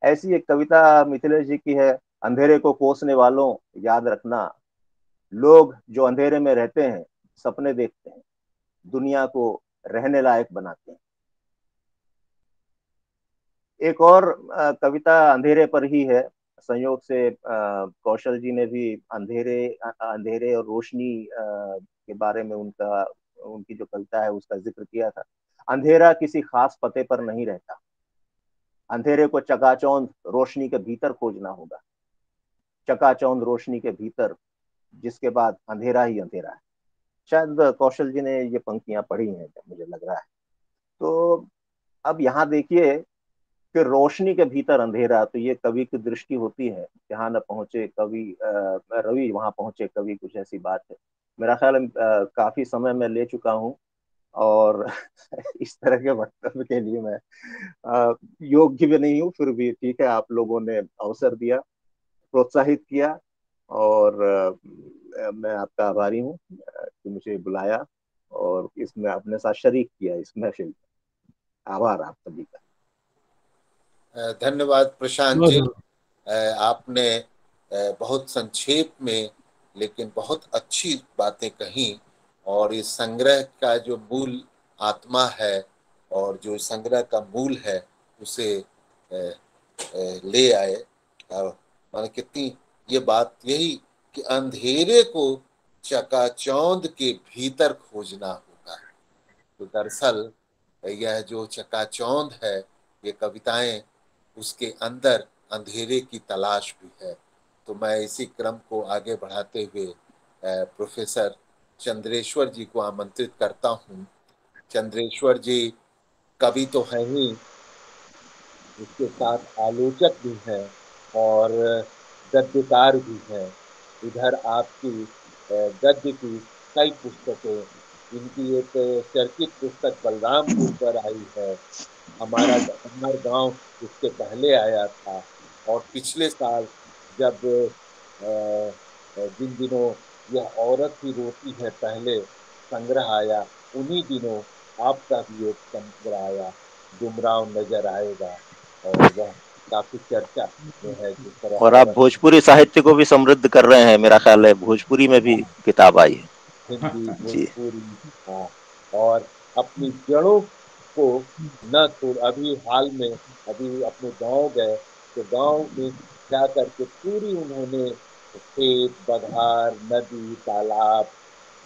ऐसी एक कविता मिथिलेश जी की है, अंधेरे को कोसने वालों याद रखना, लोग जो अंधेरे में रहते हैं सपने देखते हैं, दुनिया को रहने लायक बनाते हैं। एक और कविता अंधेरे पर ही है, संयोग से कौशल जी ने भी अंधेरे और रोशनी के बारे में उनकी जो कविता है उसका जिक्र किया था। अंधेरा किसी खास पते पर नहीं रहता, अंधेरे को चकाचौंध रोशनी के भीतर खोजना होगा, चकाचौंध रोशनी के भीतर, जिसके बाद अंधेरा ही अंधेरा है। शायद कौशल जी ने ये पंक्तियां पढ़ी हैं, मुझे लग रहा है। तो अब यहाँ देखिए कि रोशनी के भीतर अंधेरा, तो ये कवि की दृष्टि होती है, जहाँ न पहुंचे कवि रवि वहां पहुंचे कवि, कुछ ऐसी बात है। मेरा ख्याल काफी समय मैं ले चुका हूँ, और इस तरह के वक्तव्य के लिए मैं योग्य भी नहीं हूँ, फिर भी ठीक है, आप लोगों ने अवसर दिया, प्रोत्साहित किया, और मैं आपका आभारी हूँ कि मुझे बुलाया और इसमें अपने साथ शरीक किया इस महफिल। आभार आप सभी का।
धन्यवाद प्रशांत जी। आपने बहुत संक्षेप में लेकिन बहुत अच्छी बातें कही, और इस संग्रह का जो मूल आत्मा है और जो संग्रह का मूल है उसे ले आए। माने कितनी ये बात यही कि अंधेरे को चकाचौंध के भीतर खोजना होगा। तो दरअसल यह जो चकाचौंध है, ये कविताएं, उसके अंदर अंधेरे की तलाश भी है। तो मैं इसी क्रम को आगे बढ़ाते हुए प्रोफेसर चंद्रेश्वर जी को आमंत्रित करता हूँ। चंद्रेश्वर जी कवि तो हैं ही, इसके साथ आलोचक भी हैं और गद्यकार भी हैं। इधर आपकी गद्य की कई पुस्तकें, इनकी एक चर्चित पुस्तक बलरामपुर पर आई है, हमारा गांव इसके पहले आया था। और पिछले साल जब जिन दिनों यह औरत ही रोती है पहले संग्रह आया, उन्हीं दिनों आपका भी एक संग्रह आया, डुमराव नजर आएगा, और वह काफी चर्चा में है। जिस तरह
और आप
औरत
भोजपुरी साहित्य को भी समृद्ध कर रहे हैं, मेरा ख्याल है भोजपुरी में भी किताब आई है।
हिंदी
जी।
भोजपुरी, हाँ, और अपनी जड़ों को न छोड़, अभी हाल में अभी अपने गांव गए तो गांव में जा करके पूरी उन्होंने खेत बधार नदी तालाब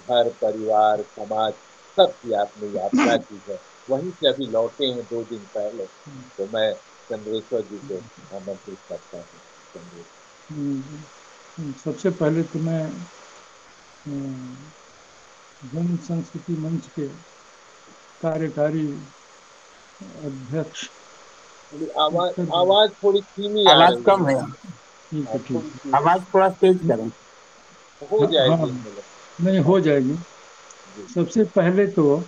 घर परिवार समाज सबकी आपने यात्रा की है। वहीं से अभी लौटे हैं 2 दिन पहले, तो मैं चंद्रेश्वर जी को आमंत्रित करता हूँ।
सबसे पहले तो मैं जन संस्कृति मंच के कार्यकारी अध्यक्ष,
आवाज आवाज थोड़ी धीमी आ
आवाज
रही
कम है,
ठीक है, ठीक
थोड़ी
है,
सी
आवाज थोड़ा तेज करें।
हो
हाँ हाँ,
जाएगी इसमें।
नहीं हो जाएगी।
जी।
सबसे पहले तो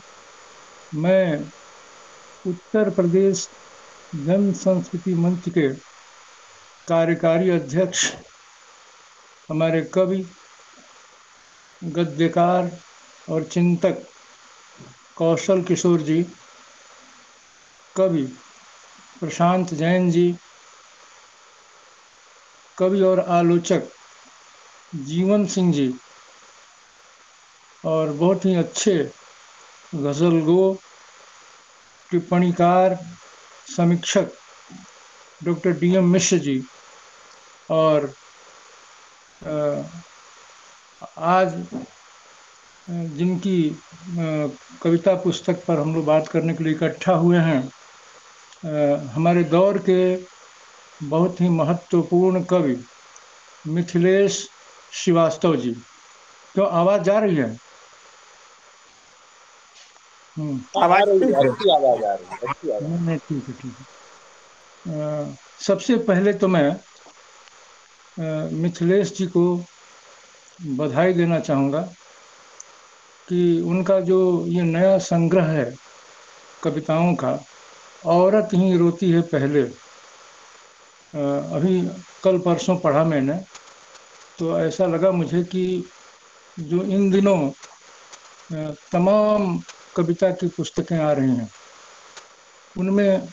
मैं उत्तर प्रदेश जन संस्कृति मंच के कार्यकारी अध्यक्ष हमारे कवि गद्यकार और चिंतक कौशल किशोर जी, कवि प्रशांत जैन जी, कवि और आलोचक जीवन सिंह जी, और बहुत ही अच्छे गजलगो टिप्पणीकार समीक्षक डॉक्टर DM मिश्र जी, और आज जिनकी कविता पुस्तक पर हम लोग बात करने के लिए इकट्ठा हुए हैं, हमारे दौर के बहुत ही महत्वपूर्ण कवि मिथिलेश श्रीवास्तव जी। तो आवाज जा रही है?
आ
आवाज
रही
ठीक
है,
है।
अच्छी आवाज आ रही है, अच्छी आवाज।
नहीं, ठीक है, ठीक है। सबसे पहले तो मैं मिथिलेश जी को बधाई देना चाहूँगा कि उनका जो ये नया संग्रह है कविताओं का, औरत ही रोती है पहले, अभी कल परसों पढ़ा मैंने, तो ऐसा लगा मुझे कि जो इन दिनों तमाम कविता की पुस्तकें आ रही हैं, उनमें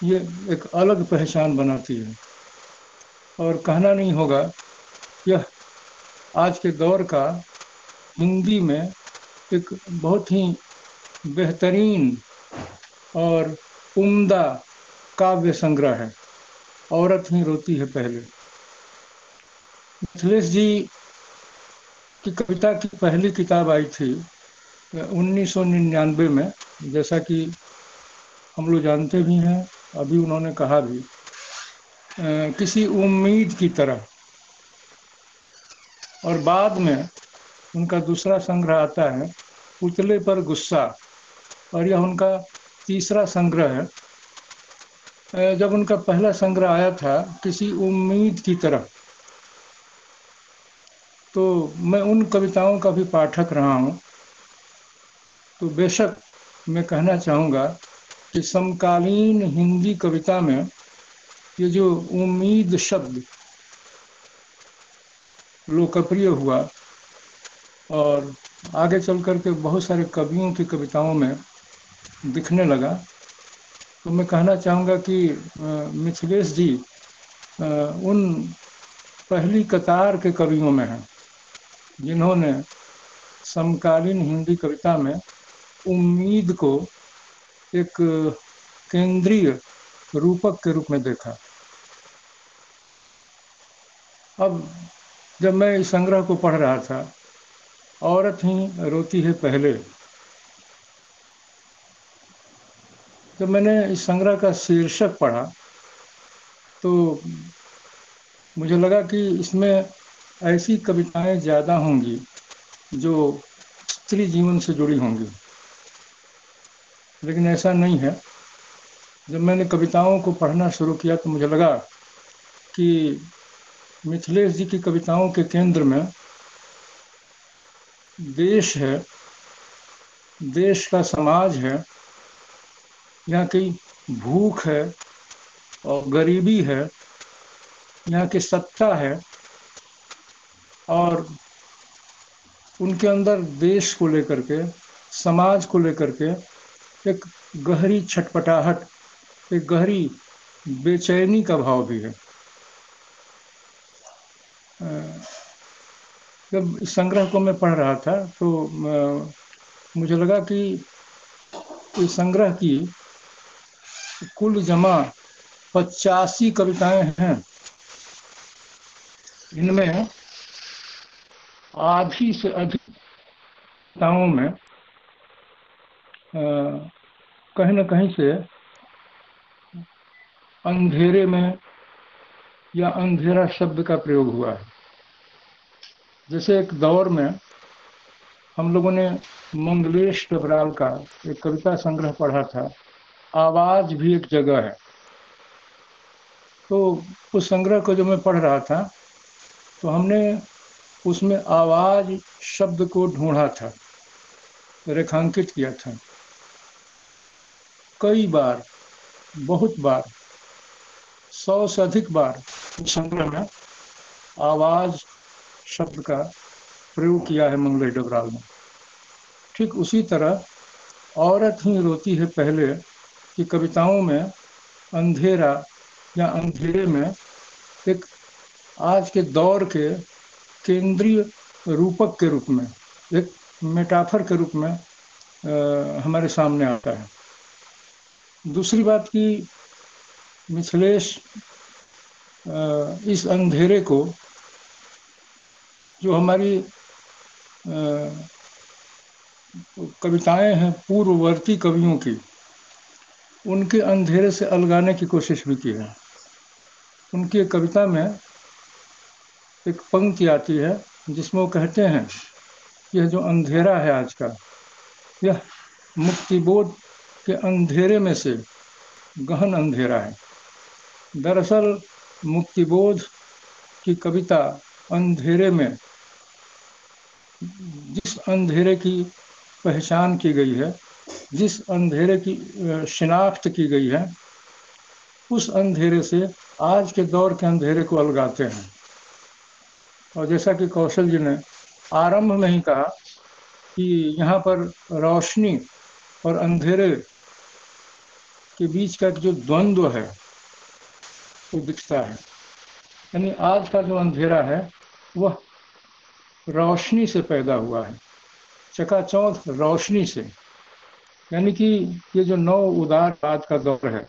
ये एक अलग पहचान बनाती है। और कहना नहीं होगा, यह आज के दौर का हिंदी में एक बहुत ही बेहतरीन और उम्दा काव्य संग्रह है, औरत ही रोती है पहले। मिथिलेश जी की कविता की पहली किताब आई थी 1999 में, जैसा कि हम लोग जानते भी हैं, अभी उन्होंने कहा भी, किसी उम्मीद की तरह। और बाद में उनका दूसरा संग्रह आता है पुतले पर गुस्सा, और यह उनका तीसरा संग्रह है। जब उनका पहला संग्रह आया था किसी उम्मीद की तरह, तो मैं उन कविताओं का भी पाठक रहा हूँ। तो बेशक मैं कहना चाहूँगा कि समकालीन हिंदी कविता में ये जो उम्मीद शब्द लोकप्रिय हुआ और आगे चल कर के बहुत सारे कवियों की कविताओं में दिखने लगा, तो मैं कहना चाहूँगा कि मिथिलेश जी उन पहली कतार के कवियों में हैं जिन्होंने समकालीन हिंदी कविता में उम्मीद को एक केंद्रीय रूपक के रूप में देखा। अब जब मैं इस संग्रह को पढ़ रहा था, औरत ही रोती है पहले, जब मैंने इस संग्रह का शीर्षक पढ़ा तो मुझे लगा कि इसमें ऐसी कविताएं ज़्यादा होंगी जो स्त्री जीवन से जुड़ी होंगी, लेकिन ऐसा नहीं है। जब मैंने कविताओं को पढ़ना शुरू किया तो मुझे लगा कि मिथिलेश जी की कविताओं के केंद्र में देश है, देश का समाज है, यहाँ की भूख है और गरीबी है, यहाँ की सत्ता है और उनके अंदर देश को लेकर के, समाज को लेकर के एक गहरी छटपटाहट, एक गहरी बेचैनी का भाव भी है। जब इस संग्रह को मैं पढ़ रहा था तो मुझे लगा कि इस संग्रह की कुल जमा 85 कविताएं हैं। इनमें आधी से अधिक कविताओं में कहीं न कहीं से अंधेरे में या अंधेरा शब्द का प्रयोग हुआ है। जैसे एक दौर में हम लोगों ने मंगलेश डबराल का एक कविता संग्रह पढ़ा था, आवाज भी एक जगह है। तो उस संग्रह को जो मैं पढ़ रहा था तो हमने उसमें आवाज शब्द को ढूंढा था, रेखांकित किया था। कई बार, बहुत बार, 100 से अधिक बार उस संग्रह में आवाज शब्द का प्रयोग किया है मंगलेश डबराल ने। ठीक उसी तरह औरत ही रोती है पहले की कविताओं में अंधेरा या अंधेरे में एक आज के दौर के केंद्रीय रूपक के रूप में, एक मेटाफर के रूप में हमारे सामने आता है। दूसरी बात कि मिथिलेश इस अंधेरे को, जो हमारी कविताएं हैं पूर्ववर्ती कवियों की, उनके अंधेरे से अलगाने की कोशिश भी की है। उनकी कविता में एक पंक्ति आती है जिसमें वो कहते हैं, यह जो अंधेरा है आज का, यह मुक्तिबोध के अंधेरे में से गहन अंधेरा है। दरअसल मुक्तिबोध की कविता अंधेरे में, जिस अंधेरे की पहचान की गई है, जिस अंधेरे की शिनाख्त की गई है, उस अंधेरे से आज के दौर के अंधेरे को अलगाते हैं। और जैसा कि कौशल जी ने आरंभ में ही कहा कि यहाँ पर रोशनी और अंधेरे के बीच का जो द्वंद्व है वो दिखता है। यानी आज का जो अंधेरा है वह रोशनी से पैदा हुआ है, चकाचौंध रोशनी से। यानी कि ये जो नव उदारवाद का दौर है,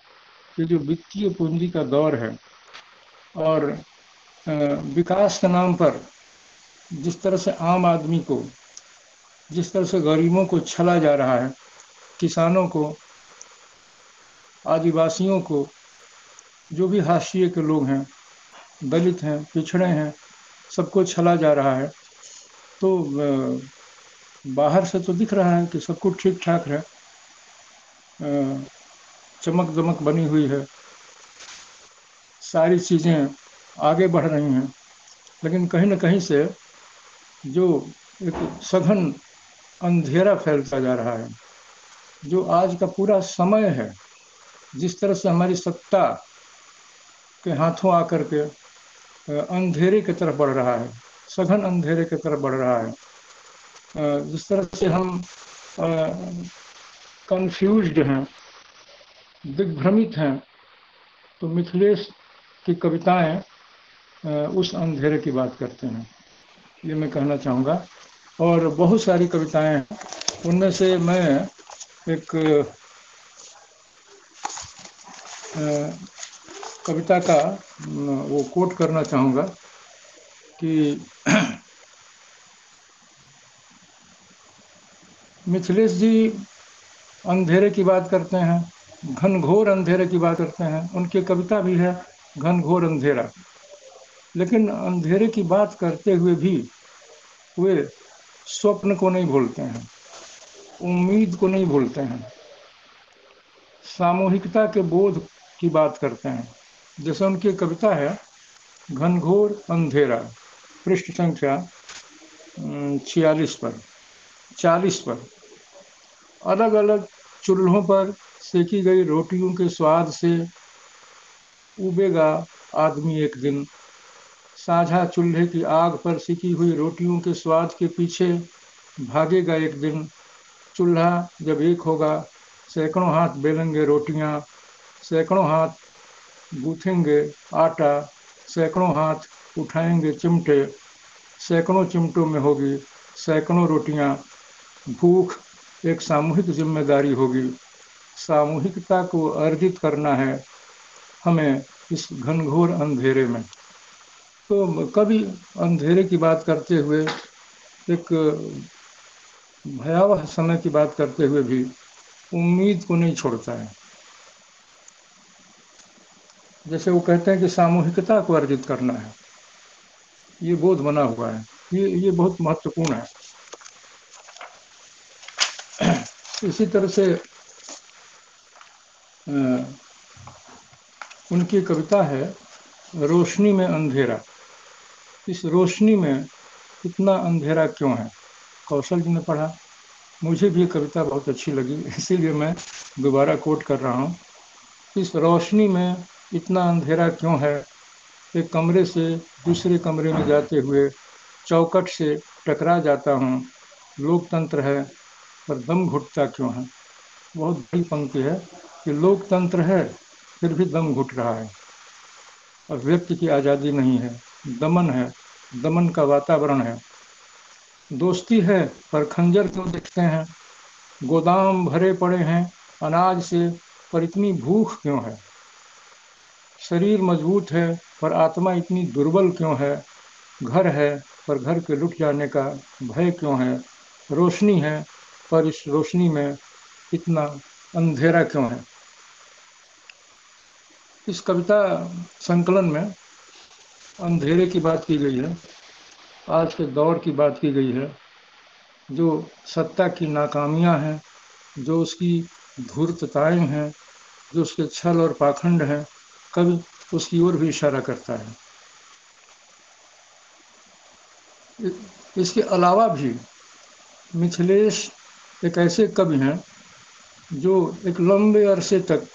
ये जो वित्तीय पूंजी का दौर है, और विकास के नाम पर जिस तरह से आम आदमी को, जिस तरह से गरीबों को छला जा रहा है, किसानों को, आदिवासियों को, जो भी हाशिए के लोग हैं, दलित हैं, पिछड़े हैं, सबको छला जा रहा है। तो बाहर से तो दिख रहा है कि सब कुछ ठीक ठाक है, चमक दमक बनी हुई है, सारी चीज़ें आगे बढ़ रही हैं, लेकिन कहीं न कहीं से जो एक सघन अंधेरा फैलता जा रहा है, जो आज का पूरा समय है, जिस तरह से हमारी सत्ता के हाथों आकर के अंधेरे की तरफ बढ़ रहा है, सघन अंधेरे की तरफ बढ़ रहा है, जिस तरह से हम कंफ्यूज्ड हैं, दिग्भ्रमित हैं, तो मिथिलेश की कविताएं उस अंधेरे की बात करते हैं, ये मैं कहना चाहूँगा। और बहुत सारी कविताएं हैं, उनमें से मैं एक कविता का वो कोट करना चाहूँगा कि मिथिलेश जी अंधेरे की बात करते हैं, घनघोर अंधेरे की बात करते हैं। उनकी कविता भी है घनघोर अंधेरा, लेकिन अंधेरे की बात करते हुए भी वे स्वप्न को नहीं भूलते हैं, उम्मीद को नहीं भूलते हैं, सामूहिकता के बोध की बात करते हैं। जैसे उनकी कविता है घनघोर अंधेरा, पृष्ठ संख्या 40 पर। अलग अलग चूल्हों पर सेकी गई रोटियों के स्वाद से उबेगा आदमी एक दिन, साझा चूल्हे की आग पर सिकी हुई रोटियों के स्वाद के पीछे भागेगा एक दिन। चूल्हा जब एक होगा, सैकड़ों हाथ बेलेंगे रोटियां, सैकड़ों हाथ गूंथेंगे आटा, सैकड़ों हाथ उठाएंगे चिमटे, सैकड़ों चिमटों में होगी सैकड़ों रोटियां। भूख एक सामूहिक जिम्मेदारी होगी। सामूहिकता को अर्जित करना है हमें इस घनघोर अंधेरे में। तो कभी अंधेरे की बात करते हुए, एक भयावह समय की बात करते हुए भी उम्मीद को नहीं छोड़ता है। जैसे वो कहते हैं कि सामूहिकता को अर्जित करना है, ये बोध बना हुआ है, ये बहुत महत्वपूर्ण है। इसी तरह से उनकी कविता है रोशनी में अंधेरा। इस रोशनी में इतना अंधेरा क्यों है? कौशल जी ने पढ़ा, मुझे भी कविता बहुत अच्छी लगी, इसीलिए मैं दोबारा कोट कर रहा हूँ। इस रोशनी में इतना अंधेरा क्यों है? एक कमरे से दूसरे कमरे में जाते हुए चौखट से टकरा जाता हूँ। लोकतंत्र है पर दम घुटता क्यों है? बहुत बड़ी पंक्ति है कि लोकतंत्र है फिर भी दम घुट रहा है। और व्यक्ति की आज़ादी नहीं है, दमन है, दमन का वातावरण है। दोस्ती है पर खंजर क्यों दिखते हैं? गोदाम भरे पड़े हैं अनाज से पर इतनी भूख क्यों है? शरीर मजबूत है पर आत्मा इतनी दुर्बल क्यों है? घर है पर घर के लुट जाने का भय क्यों है? रोशनी है पर इस रोशनी में इतना अंधेरा क्यों है? इस कविता संकलन में अंधेरे की बात की गई है, आज के दौर की बात की गई है, जो सत्ता की नाकामियां हैं, जो उसकी धूर्तताएं हैं, जो उसके छल और पाखंड हैं, कवि उसकी ओर भी इशारा करता है। इसके अलावा भी मिथिलेश एक ऐसे कवि हैं जो एक लंबे अरसे तक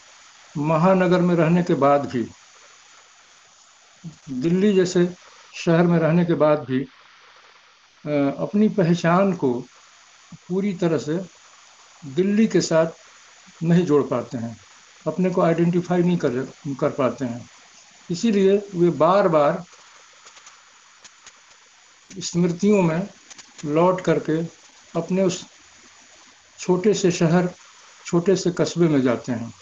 महानगर में रहने के बाद भी, दिल्ली जैसे शहर में रहने के बाद भी अपनी पहचान को पूरी तरह से दिल्ली के साथ नहीं जोड़ पाते हैं, अपने को आइडेंटिफाई नहीं कर पाते हैं। इसीलिए वे बार बार स्मृतियों में लौट करके अपने उस छोटे से शहर, छोटे से कस्बे में जाते हैं,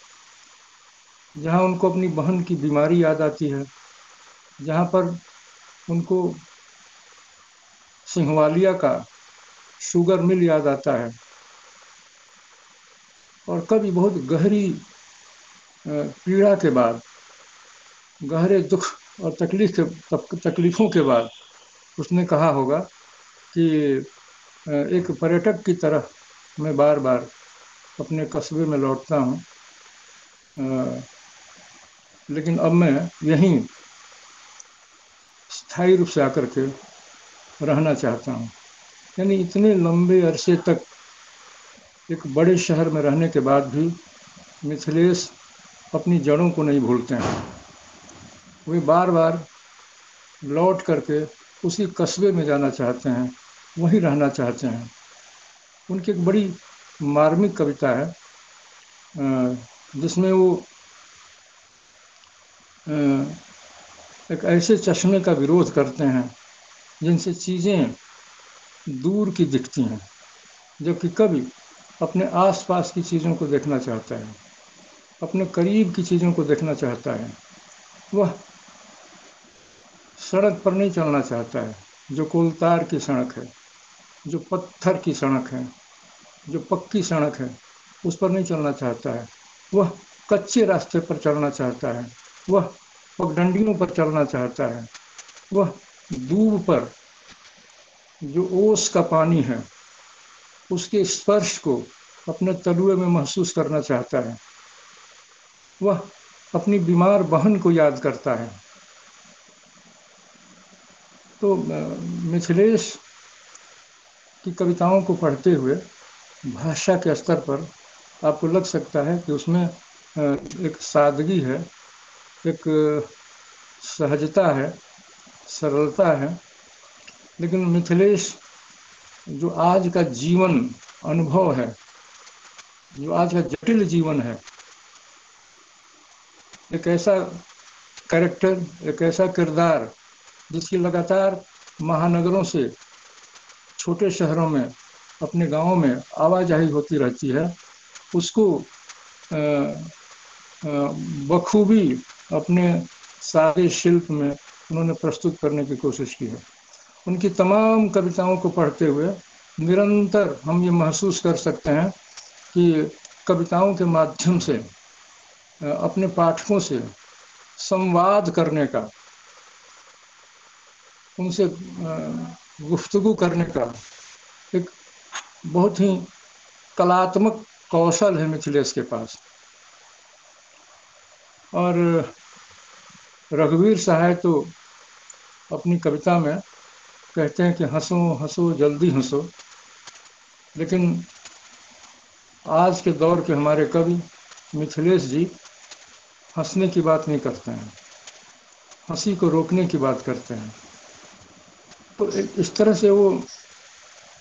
जहाँ उनको अपनी बहन की बीमारी याद आती है, जहाँ पर उनको सिंहवालिया का शुगर मिल याद आता है। और कभी बहुत गहरी पीड़ा के बाद, गहरे दुख और तकलीफों के बाद उसने कहा होगा कि एक पर्यटक की तरह मैं बार बार अपने कस्बे में लौटता हूँ, लेकिन अब मैं यहीं स्थायी रूप से आकर के रहना चाहता हूँ। यानी इतने लंबे अरसे तक एक बड़े शहर में रहने के बाद भी मिथिलेश अपनी जड़ों को नहीं भूलते हैं। वे बार बार लौट करके उसी कस्बे में जाना चाहते हैं, वहीं रहना चाहते हैं। उनकी एक बड़ी मार्मिक कविता है जिसमें वो एक ऐसे चश्मे का विरोध करते हैं जिनसे चीज़ें दूर की दिखती हैं, जबकि कवि अपने आसपास की चीज़ों को देखना चाहता है, अपने करीब की चीज़ों को देखना चाहता है। वह सड़क पर नहीं चलना चाहता है जो कोलतार की सड़क है, जो पत्थर की सड़क है, जो पक्की सड़क है, उस पर नहीं चलना चाहता है। वह कच्चे रास्ते पर चलना चाहता है, वह पगडंडियों पर चलना चाहता है, वह दूब पर जो ओस का पानी है उसके स्पर्श को अपने तलुए में महसूस करना चाहता है। वह अपनी बीमार बहन को याद करता है। तो मिथिलेश की कविताओं को पढ़ते हुए भाषा के स्तर पर आपको लग सकता है कि उसमें एक सादगी है, एक सहजता है, सरलता है, लेकिन मिथिलेश जो आज का जीवन अनुभव है, जो आज का जटिल जीवन है, एक ऐसा कैरेक्टर, एक ऐसा किरदार जिसकी लगातार महानगरों से छोटे शहरों में, अपने गांवों में आवाजाही होती रहती है, उसको बखूबी अपने सारे शिल्प में उन्होंने प्रस्तुत करने की कोशिश की है। उनकी तमाम कविताओं को पढ़ते हुए निरंतर हम ये महसूस कर सकते हैं कि कविताओं के माध्यम से अपने पाठकों से संवाद करने का, उनसे गुफ्तगू करने का एक बहुत ही कलात्मक कौशल है मिथिलेश के पास। और रघुवीर सहाय तो अपनी कविता में कहते हैं कि हंसो हंसो जल्दी हंसो, लेकिन आज के दौर के हमारे कवि मिथिलेश जी हंसने की बात नहीं करते हैं, हंसी को रोकने की बात करते हैं। तो इस तरह से वो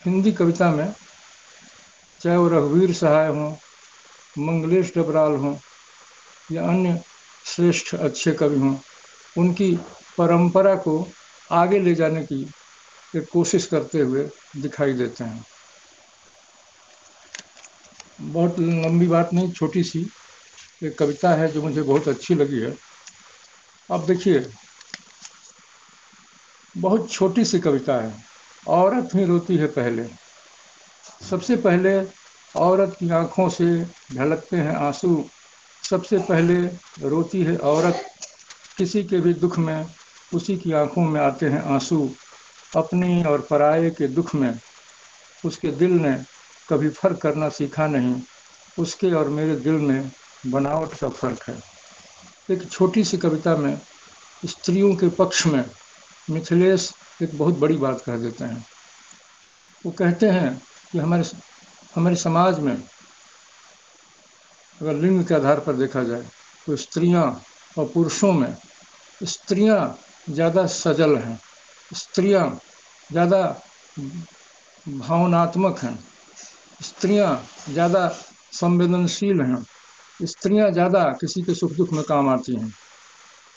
हिंदी कविता में, चाहे वो रघुवीर सहाय हों, मंगलेश डबराल हों या अन्य श्रेष्ठ अच्छे कवि हों, उनकी परंपरा को आगे ले जाने की एक कोशिश करते हुए दिखाई देते हैं। बहुत लंबी बात नहीं, छोटी सी एक कविता है जो मुझे बहुत अच्छी लगी है। अब देखिए, बहुत छोटी सी कविता है। औरत ही रोती है पहले। सबसे पहले औरत की आंखों से झलकते हैं आंसू, सबसे पहले रोती है औरत, किसी के भी दुख में उसी की आंखों में आते हैं आंसू। अपने और पराये के दुख में उसके दिल ने कभी फर्क करना सीखा नहीं, उसके और मेरे दिल में बनावट का फर्क है। एक छोटी सी कविता में स्त्रियों के पक्ष में मिथिलेश एक बहुत बड़ी बात कह देते हैं। वो कहते हैं कि हमारे समाज में अगर लिंग के आधार पर देखा जाए तो स्त्रियां और पुरुषों में स्त्रियां ज़्यादा सजल हैं, स्त्रियां ज़्यादा भावनात्मक हैं, स्त्रियां ज़्यादा संवेदनशील हैं, स्त्रियां ज़्यादा किसी के सुख दुख में काम आती हैं।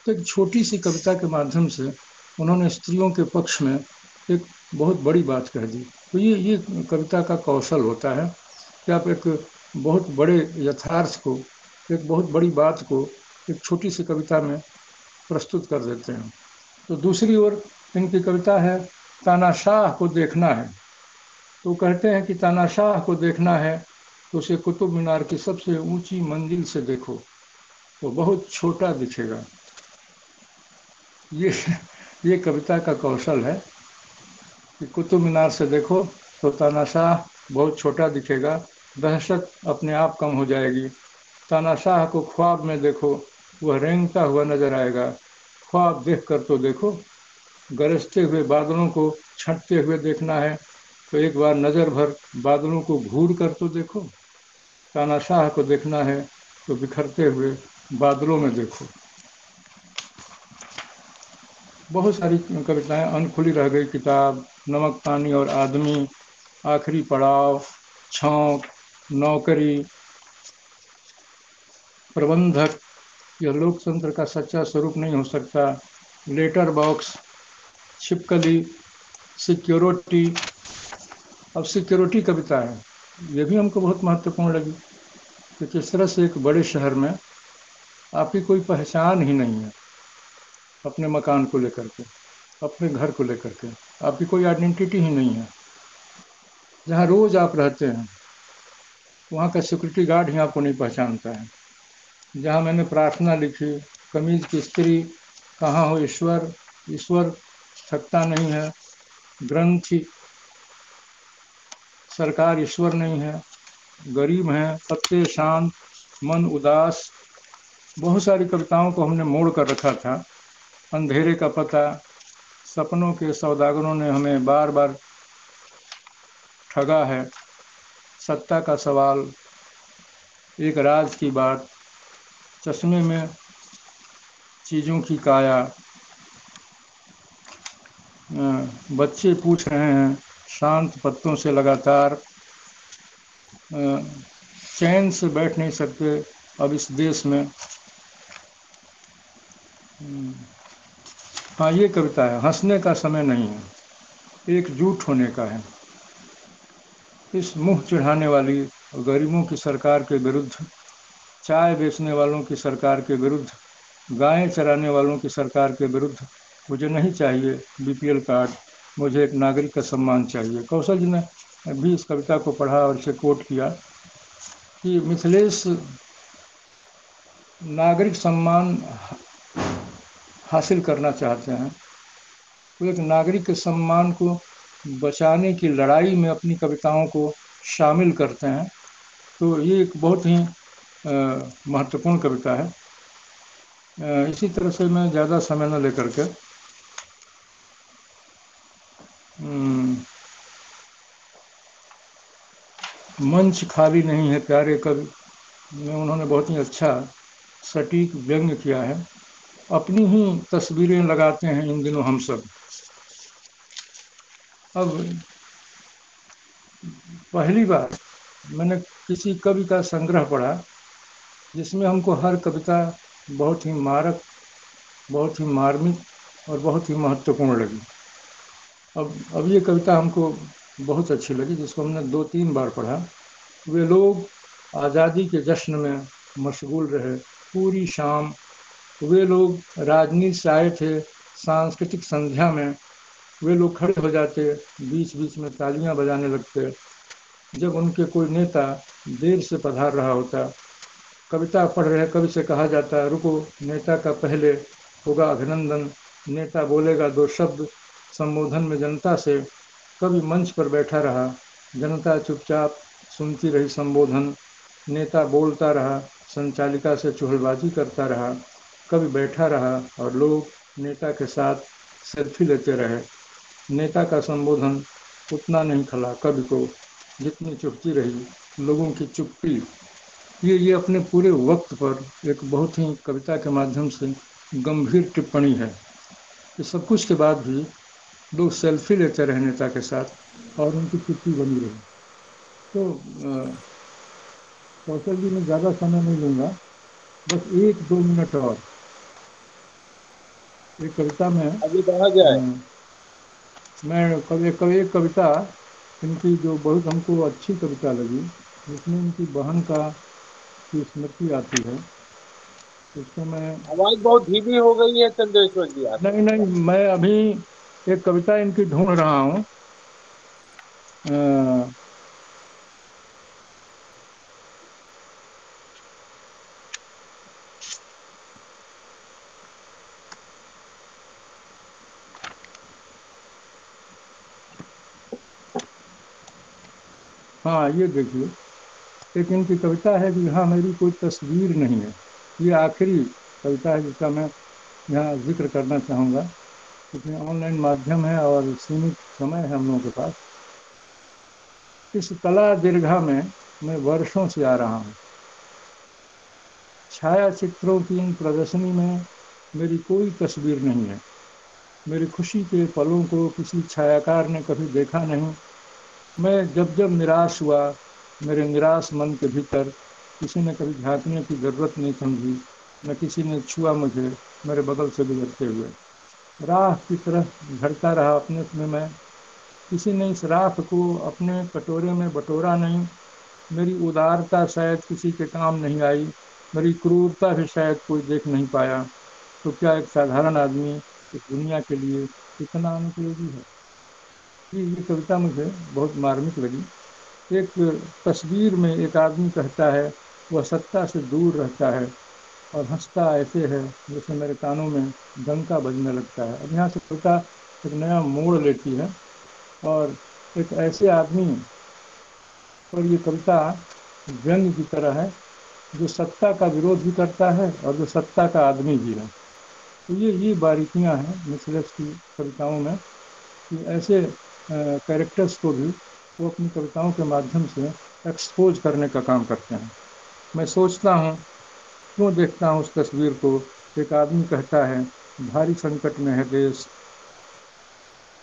तो एक छोटी सी कविता के माध्यम से उन्होंने स्त्रियों के पक्ष में एक बहुत बड़ी बात कह दी। तो ये कविता का कौशल होता है कि आप एक बहुत बड़े यथार्थ को, एक बहुत बड़ी बात को एक छोटी सी कविता में प्रस्तुत कर देते हैं। तो दूसरी ओर इनकी कविता है तानाशाह को देखना है। तो कहते हैं कि तानाशाह को देखना है तो उसे कुतुब मीनार की सबसे ऊंची मंजिल से देखो, वो बहुत छोटा दिखेगा। ये कविता का कौशल है कि कुतुब मीनार से देखो तो तानाशाह बहुत छोटा दिखेगा, दहशत अपने आप कम हो जाएगी। तानाशाह को ख्वाब में देखो, वह रेंगता हुआ नजर आएगा। ख्वाब देख कर तो देखो, गरजते हुए बादलों को छंटते हुए देखना है तो एक बार नज़र भर बादलों को घूर कर तो देखो। तानाशाह को देखना है तो बिखरते हुए बादलों में देखो। बहुत सारी कविताएं, अनखुली रह गई किताब, नमक पानी और आदमी, आखिरी पड़ाव, छौंक, नौकरी, प्रबंधक, यह लोकतंत्र का सच्चा स्वरूप नहीं हो सकता, लेटर बॉक्स, छिपकली, सिक्योरिटी। अब सिक्योरिटी कविता है, ये भी हमको बहुत महत्वपूर्ण लगी कि किस तरह से एक बड़े शहर में आपकी कोई पहचान ही नहीं है, अपने मकान को लेकर के, अपने घर को लेकर के आपकी कोई आइडेंटिटी ही नहीं है। जहाँ रोज आप रहते हैं वहाँ का सिक्योरिटी गार्ड ही आपको नहीं पहचानता है। जहाँ मैंने प्रार्थना लिखी, कमीज की स्त्री, कहाँ हो ईश्वर, ईश्वर थकता नहीं है, ग्रंथि, सरकार ईश्वर नहीं है, गरीब हैं, पत्ते शांत, मन उदास। बहुत सारी कविताओं को हमने मोड़ कर रखा था। अंधेरे का पता, सपनों के सौदागरों ने हमें बार बार ठगा है, सत्ता का सवाल, एक राज की बात, चश्मे में चीज़ों की काया, बच्चे पूछ रहे हैं शांत पत्तों से लगातार, चैन से बैठ नहीं सकते अब इस देश में। हाँ, ये कविता है, हंसने का समय नहीं है, एकजुट होने का है। इस मुंह चिढ़ाने वाली गरीबों की सरकार के विरुद्ध, चाय बेचने वालों की सरकार के विरुद्ध, गायें चराने वालों की सरकार के विरुद्ध मुझे नहीं चाहिए बीपीएल कार्ड, मुझे एक नागरिक का सम्मान चाहिए। कौशल जी ने भी इस कविता को पढ़ा और इसे कोट किया कि मिथिलेश नागरिक सम्मान हासिल करना चाहते हैं, वो एक नागरिक के सम्मान को बचाने की लड़ाई में अपनी कविताओं को शामिल करते हैं। तो ये एक बहुत ही महत्वपूर्ण कविता है। इसी तरह से मैं ज़्यादा समय न लेकर के मंच खाली नहीं है प्यारे कवि में उन्होंने बहुत ही अच्छा सटीक व्यंग्य किया है। अपनी ही तस्वीरें लगाते हैं इन दिनों हम सब। अब पहली बार मैंने किसी कवि का संग्रह पढ़ा जिसमें हमको हर कविता बहुत ही मारक, बहुत ही मार्मिक और बहुत ही महत्वपूर्ण लगी। अब ये कविता हमको बहुत अच्छी लगी, जिसको हमने 2-3 बार पढ़ा। वे लोग आज़ादी के जश्न में मशगूल रहे पूरी शाम, वे लोग राजनीति से आए थे सांस्कृतिक संध्या में, वे लोग खड़े हो जाते, बीच बीच में तालियां बजाने लगते जब उनके कोई नेता देर से पधार रहा होता। कविता पढ़ रहे कवि से कहा जाता, रुको, नेता का पहले होगा अभिनंदन। नेता बोलेगा 2 शब्द संबोधन में जनता से। कवि मंच पर बैठा रहा, जनता चुपचाप सुनती रही संबोधन। नेता बोलता रहा, संचालिका से चुहलबाजी करता रहा। कवि बैठा रहा और लोग नेता के साथ सेल्फी लेते रहे। नेता का संबोधन उतना नहीं खला कवि को जितनी चुभती रही लोगों की चुप्पी। ये अपने पूरे वक्त पर एक बहुत ही कविता के माध्यम से गंभीर टिप्पणी है कि सब कुछ के बाद भी लोग सेल्फी लेते रहे नेता के साथ और उनकी चुप्पी बनी रही। तो कौशल जी, मैं ज़्यादा समय नहीं लूँगा, बस 1-2 मिनट और। एक कविता में
अभी कहा जाए
मैं एक कविता इनकी जो बहुत हमको अच्छी कविता लगी, जिसमें इनकी बहन की स्मृति आती है, उसको मैं।
आवाज बहुत धीमी हो गई है चंद्रेश्वर जी आप।
नहीं, मैं अभी एक कविता इनकी ढूंढ रहा हूँ। हाँ, ये देखिए, एक इनकी कविता है कि यहाँ मेरी कोई तस्वीर नहीं है। ये आखिरी कविता है जिसका मैं यहाँ जिक्र करना चाहूँगा, क्योंकि ऑनलाइन माध्यम है और सीमित समय है हम लोगों के पास। इस कला दीर्घा में मैं वर्षों से आ रहा हूँ। छाया चित्रों की इन प्रदर्शनी में मेरी कोई तस्वीर नहीं है। मेरी खुशी के पलों को किसी छायाकार ने कभी देखा नहीं। मैं जब जब निराश हुआ, मेरे निराश मन के भीतर किसी ने कभी झांकने की जरूरत नहीं समझी, न किसी ने छुआ मुझे मेरे बगल से गुजरते हुए। राख की तरह झड़ता रहा अपने में मैं, किसी ने इस राख को अपने कटोरे में बटोरा नहीं। मेरी उदारता शायद किसी के काम नहीं आई, मेरी क्रूरता भी शायद कोई देख नहीं पाया। तो क्या एक साधारण आदमी इस दुनिया के लिए इतना अनुपयोगी है? ये कविता मुझे बहुत मार्मिक लगी। एक तस्वीर में एक आदमी कहता है वह सत्ता से दूर रहता है और हंसता ऐसे है जैसे मेरे कानों में डंका बजने लगता है। अब यहाँ से कविता एक नया मोड़ लेती है और एक ऐसे आदमी पर ये कविता व्यंग्य की तरह है जो सत्ता का विरोध भी करता है और जो सत्ता का आदमी भी है। तो ये बारीकियां हैं मिथिलेश की कविताओं में कि ऐसे कैरेक्टर्स को भी वो अपनी कविताओं के माध्यम से एक्सपोज करने का काम करते हैं। मैं सोचता हूँ, क्यों देखता हूँ उस तस्वीर को, एक आदमी कहता है भारी संकट में है देश,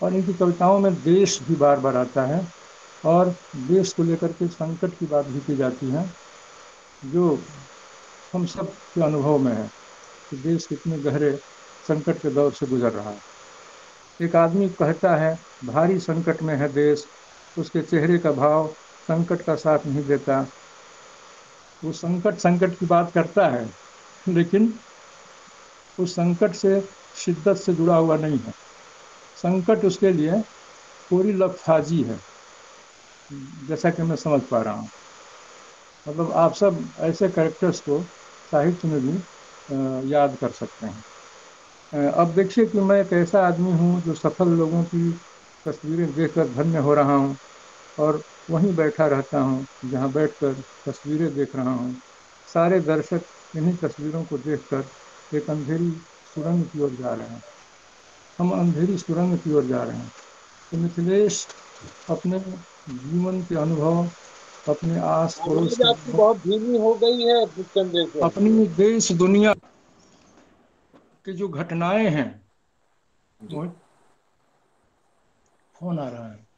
और इनकी कविताओं में देश भी बार बार आता है और देश को लेकर के संकट की बात भी की जाती है, जो हम सब के अनुभव में है कि देश कितने गहरे संकट के दौर से गुजर रहा है। एक आदमी कहता है भारी संकट में है देश, उसके चेहरे का भाव संकट का साथ नहीं देता। वो संकट की बात करता है, लेकिन उस संकट से शिद्दत से जुड़ा हुआ नहीं है। संकट उसके लिए पूरी लफ्ज़ाजी है, जैसा कि मैं समझ पा रहा हूँ। मतलब आप सब ऐसे कैरेक्टर्स को साहित्य में भी याद कर सकते हैं। अब देखिए कि मैं एक ऐसा आदमी हूँ जो सफल लोगों की तस्वीरें देखकर धन्य हो रहा हूँ और वहीं बैठा रहता हूँ जहाँ बैठकर तस्वीरें देख रहा हूँ। सारे दर्शक इन्हीं तस्वीरों को देखकर एक अंधेरी सुरंग की ओर जा रहे हैं। हम अंधेरी सुरंग की ओर जा रहे हैं। तो मिथिलेश अपने जीवन के अनुभव, अपने आस पड़ोस
आवाज
के
आपकी
अनुभव,
बहुत धीमी हो गई है चंद्रेश्वर जी।
अपनी देश दुनिया की जो घटनाएं हैं,
जी।
फोन आ रहा है।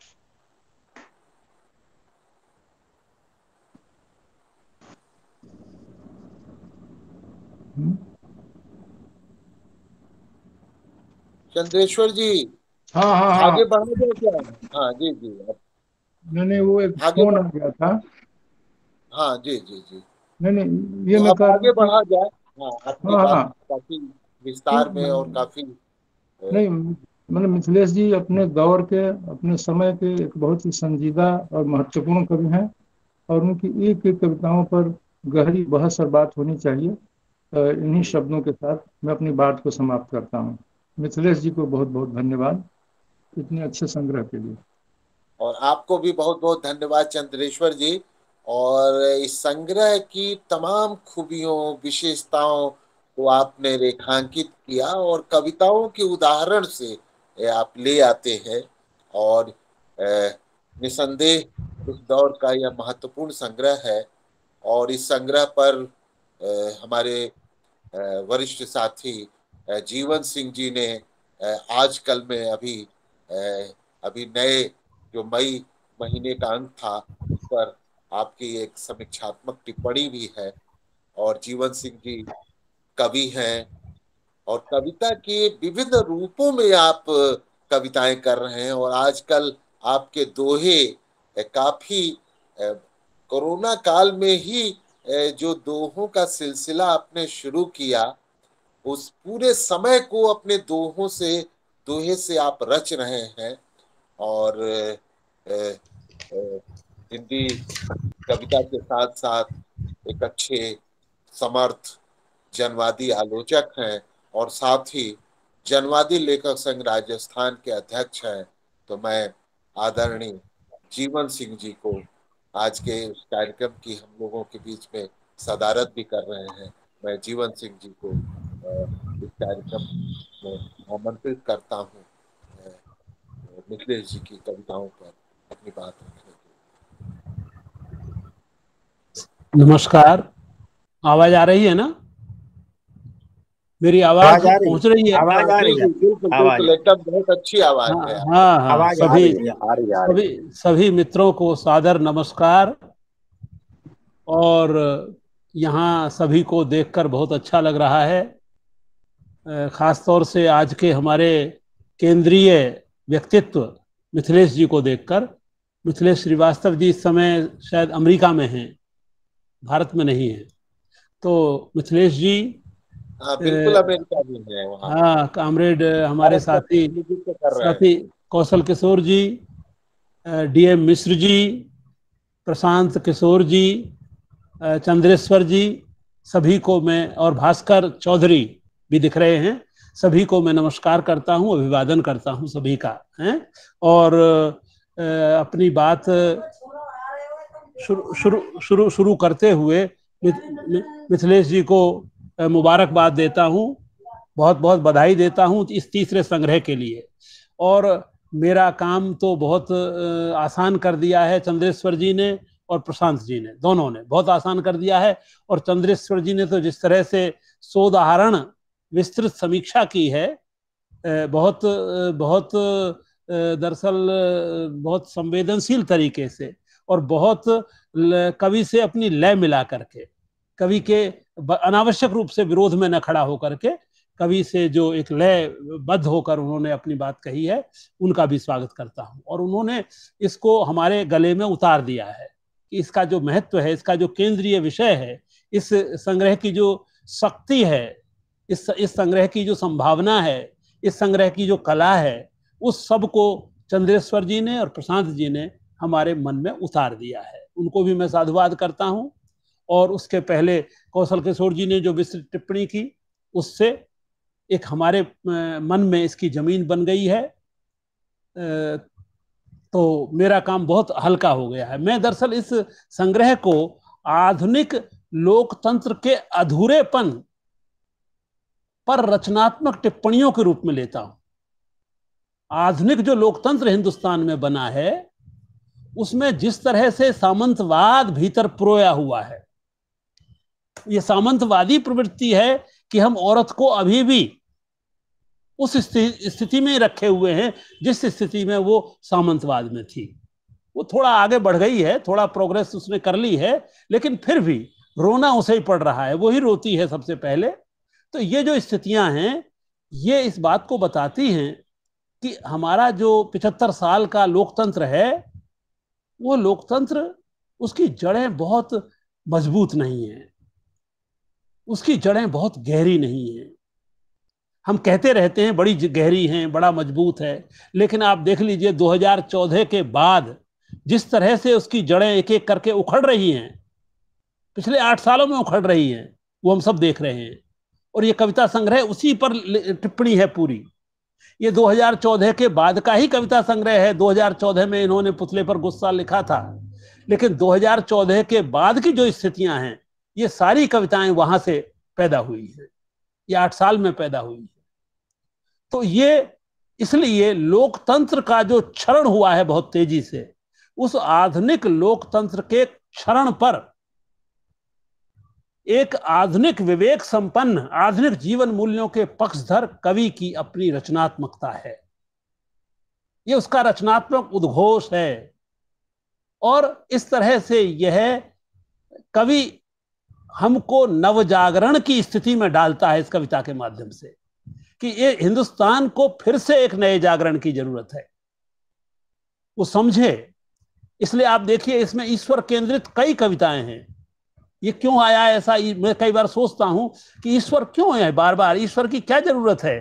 चंद्रेश्वर जी
हाँ हाँ हाँ,
आगे बढ़ा जाए क्या? हाँ जी जी, अब
नहीं वो एक
आगे
फोन
बढ़।
आ गया था।
हाँ जी जी जी,
नहीं ये
तो
मैं
अब
कह रहा
आगे
हूँ कि
बढ़ा जाए। हाँ, आपकी
हाँ
बात
हाँ,
काफी
ठीक
विस्तार में और काफी
नहीं मतलब मिथिलेश जी अपने दौर के, अपने समय के एक बहुत ही संजीदा और महत्वपूर्ण कवि हैं और उनकी एक एक कविताओं पर गहरी बहस और बात होनी चाहिए। इन्हीं शब्दों के साथ मैं अपनी बात को समाप्त करता हूँ। मिथिलेश जी को बहुत बहुत धन्यवाद इतने अच्छे संग्रह के लिए।
और आपको भी बहुत बहुत धन्यवाद चंद्रेश्वर जी। और इस संग्रह की तमाम खूबियों विशेषताओं को आपने रेखांकित किया और कविताओं के उदाहरण से आप ले आते हैं। और निसंदेह उस दौर का यह महत्वपूर्ण संग्रह है। और इस संग्रह पर हमारे वरिष्ठ साथी जीवन सिंह जी ने आजकल में अभी नए जो मई महीने का अंक था उस पर आपकी एक समीक्षात्मक टिप्पणी भी है। और जीवन सिंह जी कवि हैं और कविता के विविध रूपों में आप कविताएं कर रहे हैं। और आजकल आपके दोहे काफी कोरोना काल में ही जो दोहों का सिलसिला आपने शुरू किया, उस पूरे समय को अपने दोहे से आप रच रहे हैं। और हिंदी कविता के साथ साथ एक अच्छे समर्थ जनवादी आलोचक हैं और साथ ही जनवादी लेखक संघ राजस्थान के अध्यक्ष हैं। तो मैं आदरणीय जीवन सिंह जी को आज के इस कार्यक्रम की हम लोगों के बीच में सदारत भी कर रहे हैं। मैं जीवन सिंह जी को इस कार्यक्रम में आमंत्रित करता हूँ मिथिलेश जी की कविताओं पर अपनी बात रखने के
नमस्कार। आवाज आ रही है ना? मेरी आवाज पहुंच रही है?
लिए।
आवाज आ रही है।
बिल्कुल
आवाज
बिल्कुल, एकदम बहुत अच्छी आवाज
हाँ
है आपकी।
हाँ हाँ,
आवाज आ
सभी
रही है, आ रही है, आ रही है।
सभी सभी मित्रों को सादर नमस्कार। और यहाँ सभी को देखकर बहुत अच्छा लग रहा है, खास तौर से आज के हमारे केंद्रीय व्यक्तित्व मिथिलेश जी को देखकर। मिथिलेश श्रीवास्तव जी इस समय शायद अमेरिका में हैं, भारत में नहीं है। तो मिथिलेश जी,
हाँ बिल्कुल, अमेरिका भी है वहाँ पे।
हाँ, कामरेड हमारे
भारत का
साथी
प्रतिनिधित्व कर रहे हैं।
साथी कौशल किशोर जी, डीएम मिश्र जी, प्रशांत किशोर जी, चंद्रेश्वर जी, सभी को मैं, और भास्कर चौधरी भी दिख रहे हैं, सभी को मैं नमस्कार करता हूं, अभिवादन करता हूं सभी का हैं। और अपनी बात शुरू करते हुए मिथिलेश जी को मुबारकबाद देता हूं, बहुत बहुत बधाई देता हूं इस तीसरे संग्रह के लिए। और मेरा काम तो बहुत आसान कर दिया है चंद्रेश्वर जी ने और प्रशांत जी ने, दोनों ने बहुत आसान कर दिया है। और चंद्रेश्वर जी ने तो जिस तरह से सोदाहरण विस्तृत समीक्षा की है, बहुत बहुत दरअसल बहुत संवेदनशील तरीके से और बहुत कवि से अपनी लय मिला करके, कवि के अनावश्यक रूप से विरोध में न खड़ा होकर के कवि से जो एक लयबद्ध होकर उन्होंने अपनी बात कही है, उनका भी स्वागत करता हूं। और उन्होंने इसको हमारे गले में उतार दिया है कि इसका जो महत्व है, इसका जो केंद्रीय विषय है, इस संग्रह की जो शक्ति है, इस संग्रह की जो संभावना है, इस संग्रह की जो कला है, उस सब को चंद्रेश्वर जी ने और प्रशांत जी ने हमारे मन में उतार दिया है। उनको भी मैं साधुवाद करता हूं। और उसके पहले कौशल किशोर जी ने जो विस्तृत टिप्पणी की, उससे एक हमारे मन में इसकी जमीन बन गई है। तो मेरा काम बहुत हल्का हो गया है। मैं दरअसल इस संग्रह को आधुनिक लोकतंत्र के अधूरेपन पर रचनात्मक टिप्पणियों के रूप में लेता हूं। आधुनिक जो लोकतंत्र हिंदुस्तान में बना है, उसमें जिस तरह से सामंतवाद भीतर प्रोया हुआ है, ये सामंतवादी प्रवृत्ति है कि हम औरत को अभी भी उस स्थिति में रखे हुए हैं जिस स्थिति में वो सामंतवाद में थी। वो थोड़ा आगे बढ़ गई है, थोड़ा प्रोग्रेस उसने कर ली है, लेकिन फिर भी रोना उसे ही पड़ रहा है, वो ही रोती है सबसे पहले। तो ये जो स्थितियां हैं, ये इस बात को बताती हैं कि हमारा जो 75 साल का लोकतंत्र है, वो लोकतंत्र, उसकी जड़ें बहुत मजबूत नहीं है, उसकी जड़ें बहुत गहरी नहीं है। हम कहते रहते हैं बड़ी गहरी हैं, बड़ा मजबूत है, लेकिन आप देख लीजिए 2014 के बाद जिस तरह से उसकी जड़ें एक एक करके उखड़ रही हैं, पिछले 8 सालों में उखड़ रही हैं, वो हम सब देख रहे हैं। और ये कविता संग्रह उसी पर टिप्पणी है पूरी। ये 2014 के बाद का ही कविता संग्रह है। 2014 में इन्होंने पुतले पर गुस्सा लिखा था, लेकिन 2014 के बाद की जो स्थितियां हैं, ये सारी कविताएं वहां से पैदा हुई हैं, ये 8 साल में पैदा हुई है। तो ये इसलिए लोकतंत्र का जो क्षरण हुआ है बहुत तेजी से, उस आधुनिक लोकतंत्र के क्षरण पर एक आधुनिक विवेक संपन्न, आधुनिक जीवन मूल्यों के पक्षधर कवि की अपनी रचनात्मकता है। ये उसका रचनात्मक उद्घोष है। और इस तरह से यह कवि हमको नवजागरण की स्थिति में डालता है इस कविता के माध्यम से, कि ये हिंदुस्तान को फिर से एक नए जागरण की जरूरत है, वो समझे। इसलिए आप देखिए, इसमें ईश्वर केंद्रित कई कविताएं हैं। ये क्यों आया ऐसा, मैं कई बार सोचता हूं कि ईश्वर क्यों है बार बार, ईश्वर की क्या जरूरत है,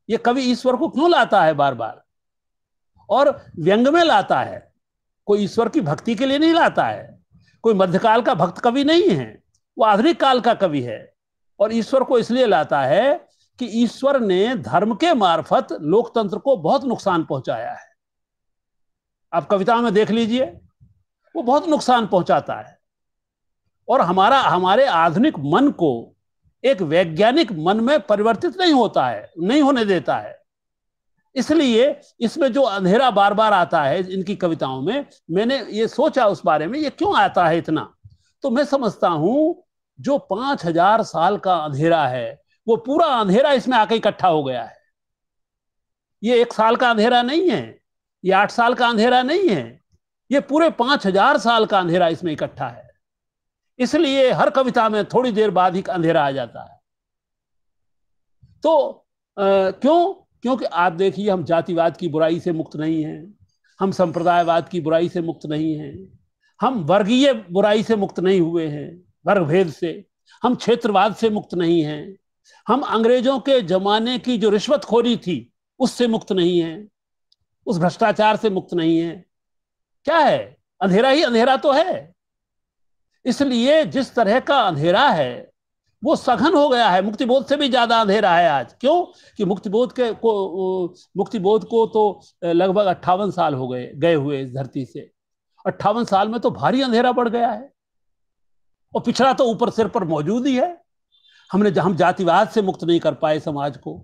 ये कवि ईश्वर को क्यों लाता है बार बार, और व्यंग में लाता है। कोई ईश्वर की भक्ति के लिए नहीं लाता है, कोई मध्यकाल का भक्त कवि नहीं है, वो आधुनिक काल का कवि है। और ईश्वर को इसलिए लाता है कि ईश्वर ने धर्म के मार्फत लोकतंत्र को बहुत नुकसान पहुंचाया है। आप कविताओं में देख लीजिए, वो बहुत नुकसान पहुंचाता है। और हमारे आधुनिक मन को एक वैज्ञानिक मन में परिवर्तित नहीं होता है, नहीं होने देता है। इसलिए इसमें जो अंधेरा बार बार आता है इनकी कविताओं में, मैंने ये सोचा उस बारे में, ये क्यों आता है इतना। तो मैं समझता हूं जो 5000 साल का अंधेरा है, वो पूरा अंधेरा इसमें आके इकट्ठा हो गया है। ये 1 साल का अंधेरा नहीं है, ये 8 साल का अंधेरा नहीं है, ये पूरे 5000 साल का अंधेरा इसमें इकट्ठा है। इसलिए हर कविता में थोड़ी देर बाद ही अंधेरा आ जाता है। तो क्यों? क्योंकि आप देखिए, हम जातिवाद की बुराई से मुक्त नहीं हैं, हम संप्रदायवाद की बुराई से मुक्त नहीं हैं, हम वर्गीय बुराई से मुक्त नहीं हुए हैं, वर्ग भेद से, हम क्षेत्रवाद से मुक्त नहीं हैं, हम अंग्रेजों के जमाने की जो रिश्वतखोरी थी उससे मुक्त नहीं हैं, उस भ्रष्टाचार से मुक्त नहीं है। क्या है? अंधेरा ही अंधेरा तो है। इसलिए जिस तरह का अंधेरा है वो सघन हो गया है, मुक्तिबोध से भी ज्यादा अंधेरा है आज। क्यों? कि मुक्तिबोध को तो लगभग 58 साल हो गए हुए इस धरती से। 58 साल में तो भारी अंधेरा बढ़ गया है, और पिछड़ा तो ऊपर सिर पर मौजूद ही है। हम जातिवाद से मुक्त नहीं कर पाए समाज को।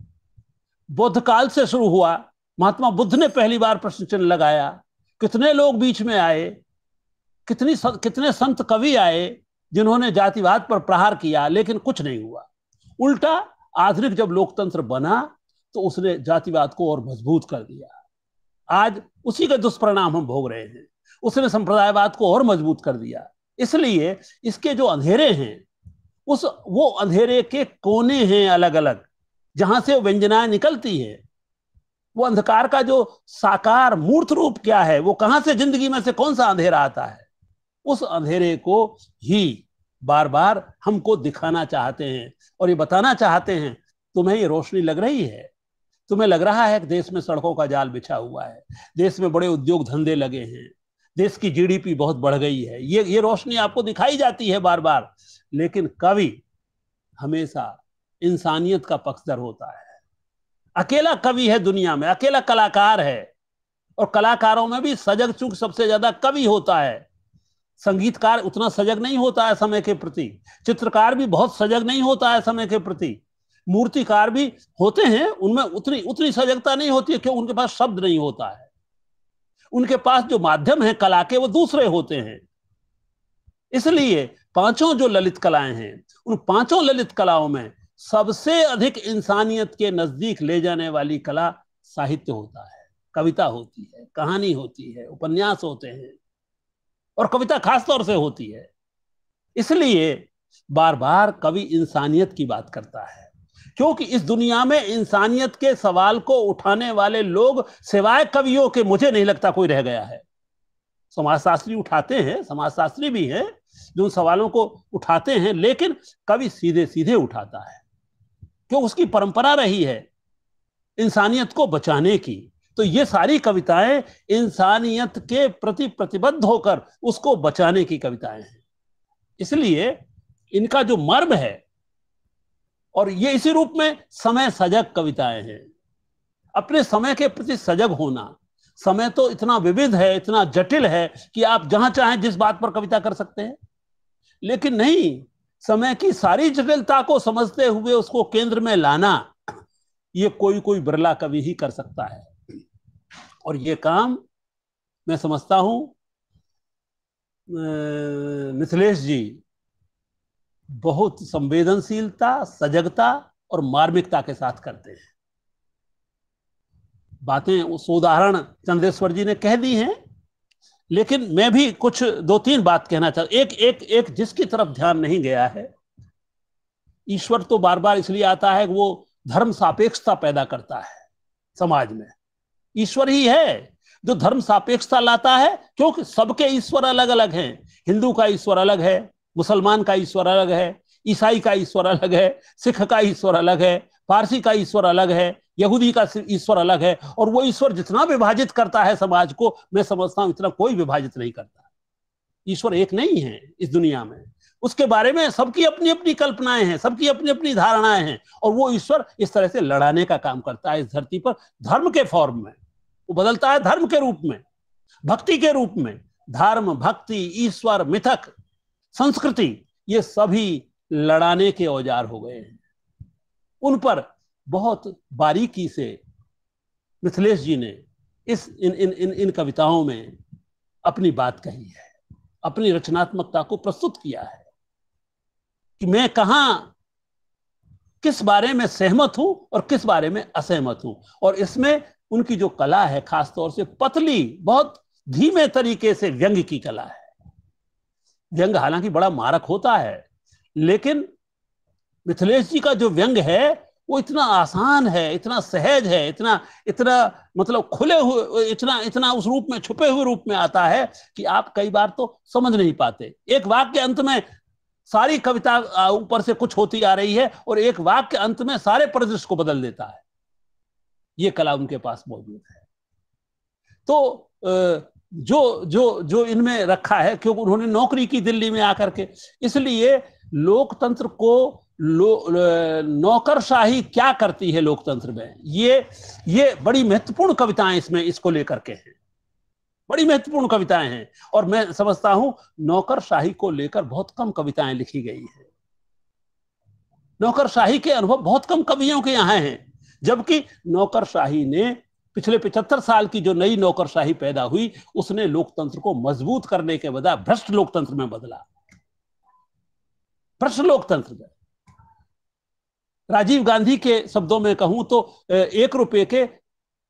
बुद्ध काल से शुरू हुआ, महात्मा बुद्ध ने पहली बार प्रश्न चिन्ह लगाया, कितने लोग बीच में आए, कितने संत कवि आए जिन्होंने जातिवाद पर प्रहार किया, लेकिन कुछ नहीं हुआ। उल्टा आधुनिक जब लोकतंत्र बना तो उसने जातिवाद को और मजबूत कर दिया। आज उसी के दुष्परिणाम हम भोग रहे हैं। उसने संप्रदायवाद को और मजबूत कर दिया। इसलिए इसके जो अंधेरे हैं, वो अंधेरे के कोने हैं अलग अलग, जहां से व्यंजनाएं निकलती है। वो अंधकार का जो साकार मूर्त रूप क्या है, वो कहां से जिंदगी में से कौन सा अंधेरा आता है, उस अंधेरे को ही बार बार हमको दिखाना चाहते हैं और ये बताना चाहते हैं, तुम्हें ये रोशनी लग रही है, तुम्हें लग रहा है कि देश में सड़कों का जाल बिछा हुआ है, देश में बड़े उद्योग धंधे लगे हैं, देश की जीडीपी बहुत बढ़ गई है, ये रोशनी आपको दिखाई जाती है बार बार। लेकिन कवि हमेशा इंसानियत का पक्षधर होता है। अकेला कवि है दुनिया में, अकेला कलाकार है, और कलाकारों में भी सजग चूक सबसे ज्यादा कवि होता है। संगीतकार उतना सजग नहीं होता है समय के प्रति, चित्रकार भी बहुत सजग नहीं होता है समय के प्रति, मूर्तिकार भी होते हैं, उनमें उतनी सजगता नहीं होती है, क्यों? उनके पास शब्द नहीं होता है, उनके पास जो माध्यम है कला के वो दूसरे होते हैं। इसलिए पांचों जो ललित कलाएं हैं, उन पांचों ललित कलाओं में सबसे अधिक इंसानियत के नजदीक ले जाने वाली कला साहित्य होता है, कविता होती है, कहानी होती है, उपन्यास होते हैं, और कविता खासतौर से होती है। इसलिए बार बार कवि इंसानियत की बात करता है, क्योंकि इस दुनिया में इंसानियत के सवाल को उठाने वाले लोग सिवाय कवियों के मुझे नहीं लगता कोई रह गया है। समाजशास्त्री उठाते हैं, समाजशास्त्री भी हैं जो उन सवालों को उठाते हैं, लेकिन कवि सीधे सीधे उठाता है, क्यों? उसकी परंपरा रही है इंसानियत को बचाने की। तो ये सारी कविताएं इंसानियत के प्रति प्रतिबद्ध होकर उसको बचाने की कविताएं हैं। इसलिए इनका जो मर्म है, और ये इसी रूप में समय सजग कविताएं हैं, अपने समय के प्रति सजग होना। समय तो इतना विविध है, इतना जटिल है कि आप जहां चाहें जिस बात पर कविता कर सकते हैं, लेकिन नहीं, समय की सारी जटिलता को समझते हुए उसको केंद्र में लाना, ये कोई बिरला कवि ही कर सकता है। और ये काम मैं समझता हूं मिथिलेश जी बहुत संवेदनशीलता, सजगता और मार्मिकता के साथ करते हैं। बातें उस उदाहरण चंद्रेश्वर जी ने कह दी हैं, लेकिन मैं भी कुछ 2-3 बात कहना चाहता। एक जिसकी तरफ ध्यान नहीं गया है, ईश्वर तो बार बार इसलिए आता है कि वो धर्म सापेक्षता पैदा करता है समाज में। ईश्वर ही है जो धर्म सापेक्षता लाता है, क्योंकि सबके ईश्वर अलग अलग हैं। हिंदू का ईश्वर अलग है, मुसलमान का ईश्वर अलग है, ईसाई का ईश्वर अलग है, सिख का ईश्वर अलग है, पारसी का ईश्वर अलग है, यहूदी का ईश्वर अलग है। और वो ईश्वर जितना विभाजित करता है समाज को, मैं समझता हूं इतना कोई विभाजित नहीं करता। ईश्वर एक नहीं है इस दुनिया में, उसके बारे में सबकी अपनी अपनी कल्पनाएं हैं, सबकी अपनी अपनी धारणाएं हैं, और वो ईश्वर इस तरह से लड़ाने का काम करता है इस धरती पर धर्म के फॉर्म में। वो बदलता है धर्म के रूप में, भक्ति के रूप में। धर्म, भक्ति, ईश्वर, मिथक, संस्कृति, ये सभी लड़ाने के औजार हो गए हैं। उन पर बहुत बारीकी से मिथिलेश जी ने इन कविताओं में अपनी बात कही है, अपनी रचनात्मकता को प्रस्तुत किया है कि मैं कहां किस बारे में सहमत हूं और किस बारे में असहमत हूं। और इसमें उनकी जो कला है, खासतौर से पतली, बहुत धीमे तरीके से व्यंग की कला है। व्यंग हालांकि बड़ा मारक होता है, लेकिन मिथिलेश जी का जो व्यंग है वो इतना आसान है, इतना सहज है, इतना मतलब खुले हुए, इतना उस रूप में, छुपे हुए रूप में आता है कि आप कई बार तो समझ नहीं पाते। एक वाक्य अंत में सारी कविता ऊपर से कुछ होती आ रही है, और एक वाक्य अंत में सारे परिदृश्य को बदल देता है। ये कला उनके पास मौजूद है। तो जो इनमें रखा है, क्योंकि उन्होंने नौकरी की दिल्ली में आकर के, इसलिए लोकतंत्र को नौकरशाही क्या करती है लोकतंत्र में, ये बड़ी महत्वपूर्ण कविताएं इसमें इसको लेकर के हैं, बड़ी महत्वपूर्ण कविताएं हैं। और मैं समझता हूं नौकरशाही को लेकर बहुत कम कविताएं लिखी गई हैं। नौकरशाही के अनुभव बहुत कम कवियों के यहां हैं, जबकि नौकरशाही ने पिछले 75 साल की जो नई नौकरशाही पैदा हुई, उसने लोकतंत्र को मजबूत करने के बजाय भ्रष्ट लोकतंत्र में बदला। भ्रष्ट लोकतंत्र में, राजीव गांधी के शब्दों में कहूं तो 1 रुपए के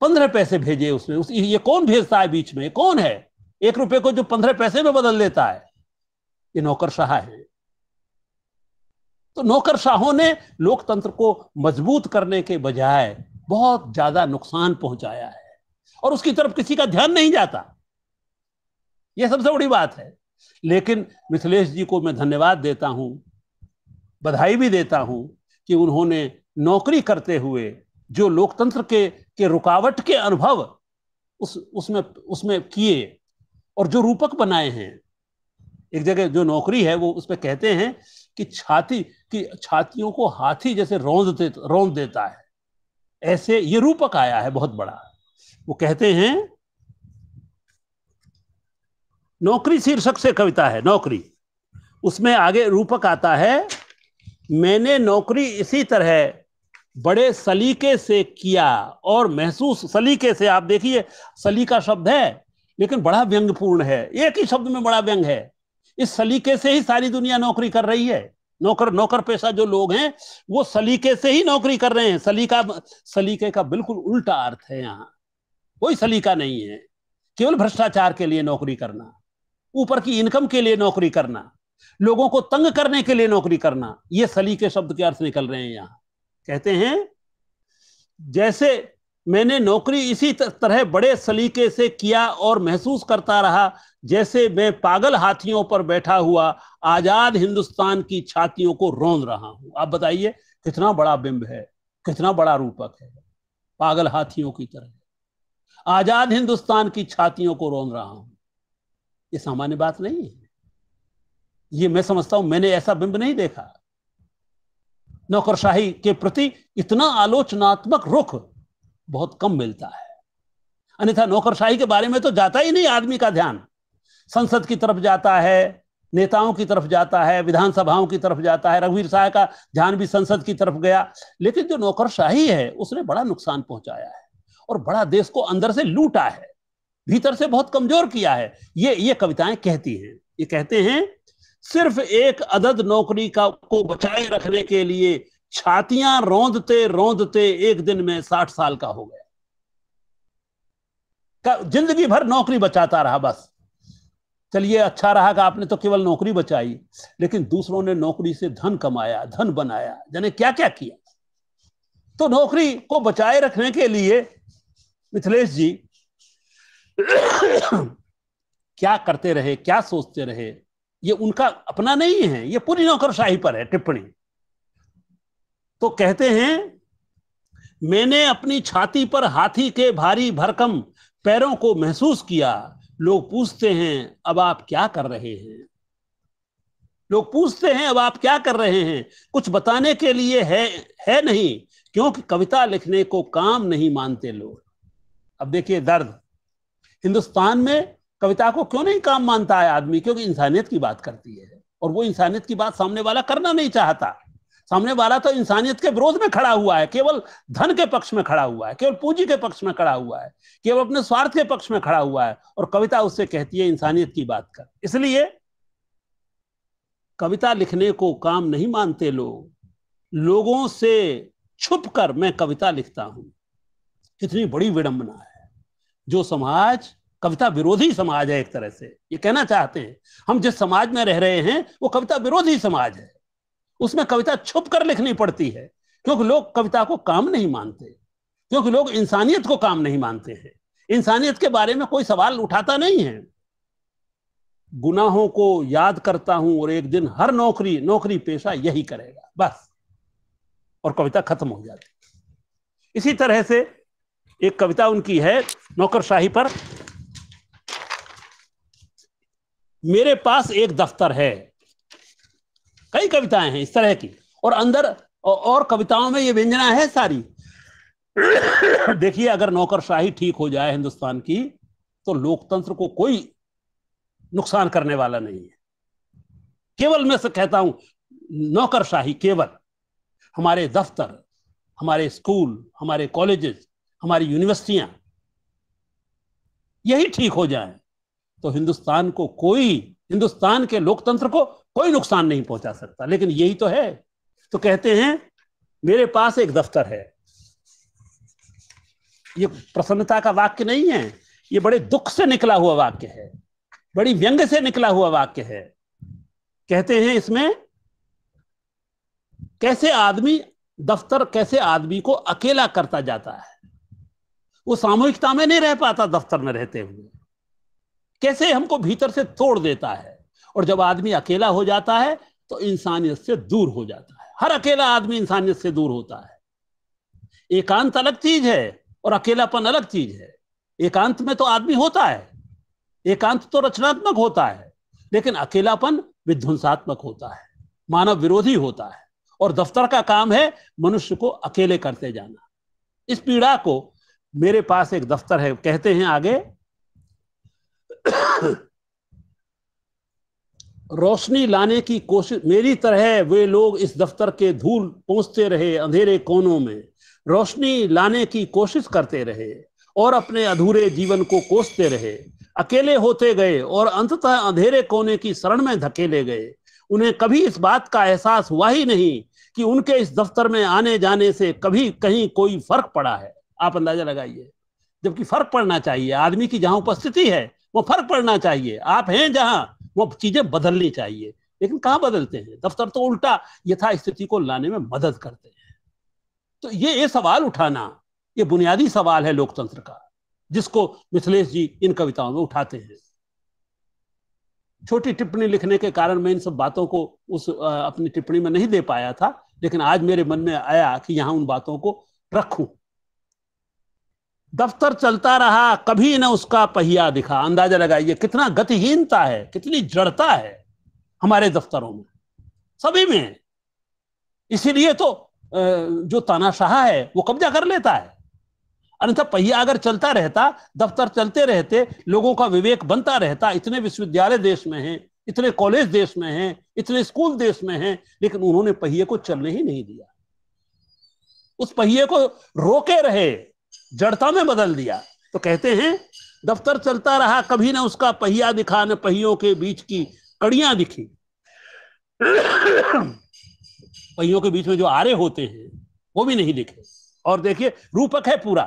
15 पैसे भेजे उसने, ये कौन भेजता है बीच में, कौन है 1 रुपए को जो 15 पैसे में बदल देता है? ये नौकरशाह है। तो नौकरशाहों ने लोकतंत्र को मजबूत करने के बजाय बहुत ज्यादा नुकसान पहुंचाया है, और उसकी तरफ किसी का ध्यान नहीं जाता। यह सबसे बड़ी बात है। लेकिन मिथिलेश जी को मैं धन्यवाद देता हूं, बधाई भी देता हूं कि उन्होंने नौकरी करते हुए जो लोकतंत्र के रुकावट के अनुभव उसमें किए और जो रूपक बनाए हैं। एक जगह जो नौकरी है वो उसमें कहते हैं कि छातियों को हाथी जैसे रौंद देता है, ऐसे ये रूपक आया है बहुत बड़ा। वो कहते हैं, नौकरी शीर्षक से कविता है नौकरी, उसमें आगे रूपक आता है, मैंने नौकरी इसी तरह बड़े सलीके से किया और महसूस। सलीके से, आप देखिए सलीका शब्द है लेकिन बड़ा व्यंग्यपूर्ण है, एक ही शब्द में बड़ा व्यंग है। इस सलीके से ही सारी दुनिया नौकरी कर रही है। नौकर पेशा जो लोग हैं वो सलीके से ही नौकरी कर रहे हैं। सलीके का बिल्कुल उल्टा अर्थ है, यहां कोई सलीका नहीं है। केवल भ्रष्टाचार के लिए नौकरी करना, ऊपर की इनकम के लिए नौकरी करना, लोगों को तंग करने के लिए नौकरी करना, ये सलीके शब्द के अर्थ निकल रहे हैं। यहां कहते हैं, जैसे मैंने नौकरी इसी तरह बड़े सलीके से किया और महसूस करता रहा जैसे मैं पागल हाथियों पर बैठा हुआ आजाद हिंदुस्तान की छातियों को रौंद रहा हूं। आप बताइए कितना बड़ा बिंब है, कितना बड़ा रूपक है। पागल हाथियों की तरह आजाद हिंदुस्तान की छातियों को रौंद रहा हूं। ये सामान्य बात नहीं है। ये मैं समझता हूं, मैंने ऐसा बिंब नहीं देखा। नौकरशाही के प्रति इतना आलोचनात्मक रुख बहुत कम मिलता है। अन्यथा नौकरशाही के बारे में तो जाता ही नहीं आदमी का ध्यान। संसद की तरफ जाता है, नेताओं की तरफ जाता है, विधानसभाओं की तरफ जाता है। रघुवीर साहब का ध्यान भी संसद की तरफ गया। लेकिन जो नौकरशाही है उसने बड़ा नुकसान पहुंचाया है और बड़ा देश को अंदर से लूटा है, भीतर से बहुत कमजोर किया है। ये कविताएं कहती हैं। ये कहते हैं, सिर्फ एक अदद नौकरी को बचाए रखने के लिए छातियां रौंदते रौंदते एक दिन में 60 साल का हो गया। जिंदगी भर नौकरी बचाता रहा बस। चलिए अच्छा रहा कि आपने तो केवल नौकरी बचाई, लेकिन दूसरों ने नौकरी से धन कमाया, धन बनाया, जाने क्या क्या किया। तो नौकरी को बचाए रखने के लिए मिथिलेश जी क्या करते रहे, क्या सोचते रहे, ये उनका अपना नहीं है, ये पूरी नौकरशाही पर है टिप्पणी। तो कहते हैं, मैंने अपनी छाती पर हाथी के भारी भरकम पैरों को महसूस किया। लोग पूछते हैं अब आप क्या कर रहे हैं, लोग पूछते हैं अब आप क्या कर रहे हैं। कुछ बताने के लिए है नहीं, क्योंकि कविता लिखने को काम नहीं मानते लोग। अब देखिए दर्द, हिंदुस्तान में कविता को क्यों नहीं काम मानता है आदमी? क्योंकि इंसानियत की बात करती है, और वो इंसानियत की बात सामने वाला करना नहीं चाहता। सामने वाला तो इंसानियत के विरोध में खड़ा हुआ है, केवल धन के पक्ष में खड़ा हुआ है, केवल पूंजी के पक्ष में खड़ा हुआ है, केवल अपने स्वार्थ के पक्ष में खड़ा हुआ है। और कविता उससे कहती है इंसानियत की बात कर। इसलिए कविता लिखने को काम नहीं मानते लोग, लोगों से छुप कर मैं कविता लिखता हूं। कितनी बड़ी विडंबना है। जो समाज कविता विरोधी समाज है, एक तरह से ये कहना चाहते हैं, हम जिस समाज में रह रहे हैं वो कविता विरोधी समाज है। उसमें कविता छुप कर लिखनी पड़ती है, क्योंकि लोग कविता को काम नहीं मानते, क्योंकि लोग इंसानियत को काम नहीं मानते हैं। इंसानियत के बारे में कोई सवाल उठाता नहीं है। गुनाहों को याद करता हूं और एक दिन हर नौकरी पेशा यही करेगा, बस, और कविता खत्म हो जाती। इसी तरह से एक कविता उनकी है नौकरशाही पर, मेरे पास एक दफ्तर है। कई कविताएं हैं इस तरह की, और अंदर और कविताओं में ये व्यंजना है सारी। देखिए, अगर नौकरशाही ठीक हो जाए हिंदुस्तान की, तो लोकतंत्र को कोई नुकसान करने वाला नहीं है। केवल मैं से कहता हूं, नौकरशाही केवल हमारे दफ्तर, हमारे स्कूल, हमारे कॉलेजेस, हमारी यूनिवर्सिटियां यही ठीक हो जाएं, तो हिंदुस्तान के लोकतंत्र को कोई नुकसान नहीं पहुंचा सकता। लेकिन यही तो है। तो कहते हैं, मेरे पास एक दफ्तर है, ये प्रसन्नता का वाक्य नहीं है, ये बड़े दुख से निकला हुआ वाक्य है, बड़ी व्यंग से निकला हुआ वाक्य है। कहते हैं इसमें कैसे आदमी, दफ्तर कैसे आदमी को अकेला करता जाता है, वो सामूहिकता में नहीं रह पाता दफ्तर में रहते हुए, कैसे हमको भीतर से तोड़ देता है। और जब आदमी अकेला हो जाता है तो इंसानियत से दूर हो जाता है। हर अकेला आदमी इंसानियत से दूर होता है। एकांत अलग चीज है और अकेलापन अलग चीज है। एकांत में तो आदमी होता है, एकांत तो रचनात्मक होता है, लेकिन अकेलापन विध्वंसात्मक होता है, मानव विरोधी होता है। और दफ्तर का काम है मनुष्य को अकेले करते जाना। इस पीड़ा को, मेरे पास एक दफ्तर है, कहते हैं आगे, रोशनी लाने की कोशिश, मेरी तरह वे लोग इस दफ्तर के धूल पोंछते रहे, अंधेरे कोनों में रोशनी लाने की कोशिश करते रहे और अपने अधूरे जीवन को कोसते रहे। अकेले होते गए और अंततः अंधेरे कोने की शरण में धकेले गए। उन्हें कभी इस बात का एहसास हुआ ही नहीं कि उनके इस दफ्तर में आने जाने से कभी कहीं कोई फर्क पड़ा है। आप अंदाजा लगाइए, जबकि फर्क पड़ना चाहिए, आदमी की जहां उपस्थिति है वो फर्क पड़ना चाहिए, आप हैं जहां वो चीजें बदलनी चाहिए, लेकिन कहां बदलते हैं। दफ्तर तो उल्टा यथास्थिति को लाने में मदद करते हैं। तो ये सवाल उठाना, ये बुनियादी सवाल है लोकतंत्र का, जिसको मिथिलेश जी इन कविताओं में उठाते हैं। छोटी टिप्पणी लिखने के कारण मैं इन सब बातों को उस अपनी टिप्पणी में नहीं दे पाया था, लेकिन आज मेरे मन में आया कि यहां उन बातों को रखूं। दफ्तर चलता रहा, कभी न उसका पहिया दिखा। अंदाजा लगाइए कितना गतिहीनता है, कितनी जड़ता है हमारे दफ्तरों में, सभी में। इसीलिए तो जो तानाशाह है वो कब्जा कर लेता है। अन्यथा पहिया अगर चलता रहता, दफ्तर चलते रहते, लोगों का विवेक बनता रहता। इतने विश्वविद्यालय देश में हैं, इतने कॉलेज देश में हैं, इतने स्कूल देश में हैं, लेकिन उन्होंने पहिए को चलने ही नहीं दिया। उस पहिए को रोके रहे, जड़ता में बदल दिया। तो कहते हैं दफ्तर चलता रहा, कभी ना उसका पहिया दिखा, न पहियों के बीच की कड़ियां दिखी। पहियों के बीच में जो आरे होते हैं वो भी नहीं दिखे। और देखिए रूपक है पूरा,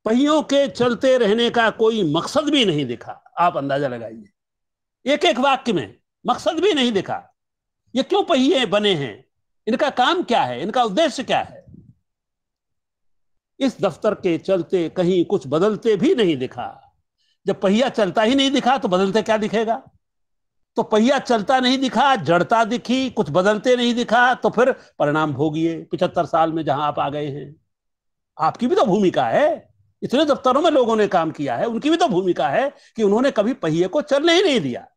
पहियों के चलते रहने का कोई मकसद भी नहीं दिखा। आप अंदाजा लगाइए, एक एक वाक्य में मकसद भी नहीं दिखा। ये क्यों पहिए बने हैं, इनका काम क्या है, इनका उद्देश्य क्या है। इस दफ्तर के चलते कहीं कुछ बदलते भी नहीं दिखा। जब पहिया चलता ही नहीं दिखा तो बदलते क्या दिखेगा। तो पहिया चलता नहीं दिखा, जड़ता दिखी, कुछ बदलते नहीं दिखा, तो फिर परिणाम भोगिए। 75 साल में जहां आप आ गए हैं, आपकी भी तो भूमिका है। इतने दफ्तरों में लोगों ने काम किया है, उनकी भी तो भूमिका है कि उन्होंने कभी पहिए को चलने ही नहीं दिया।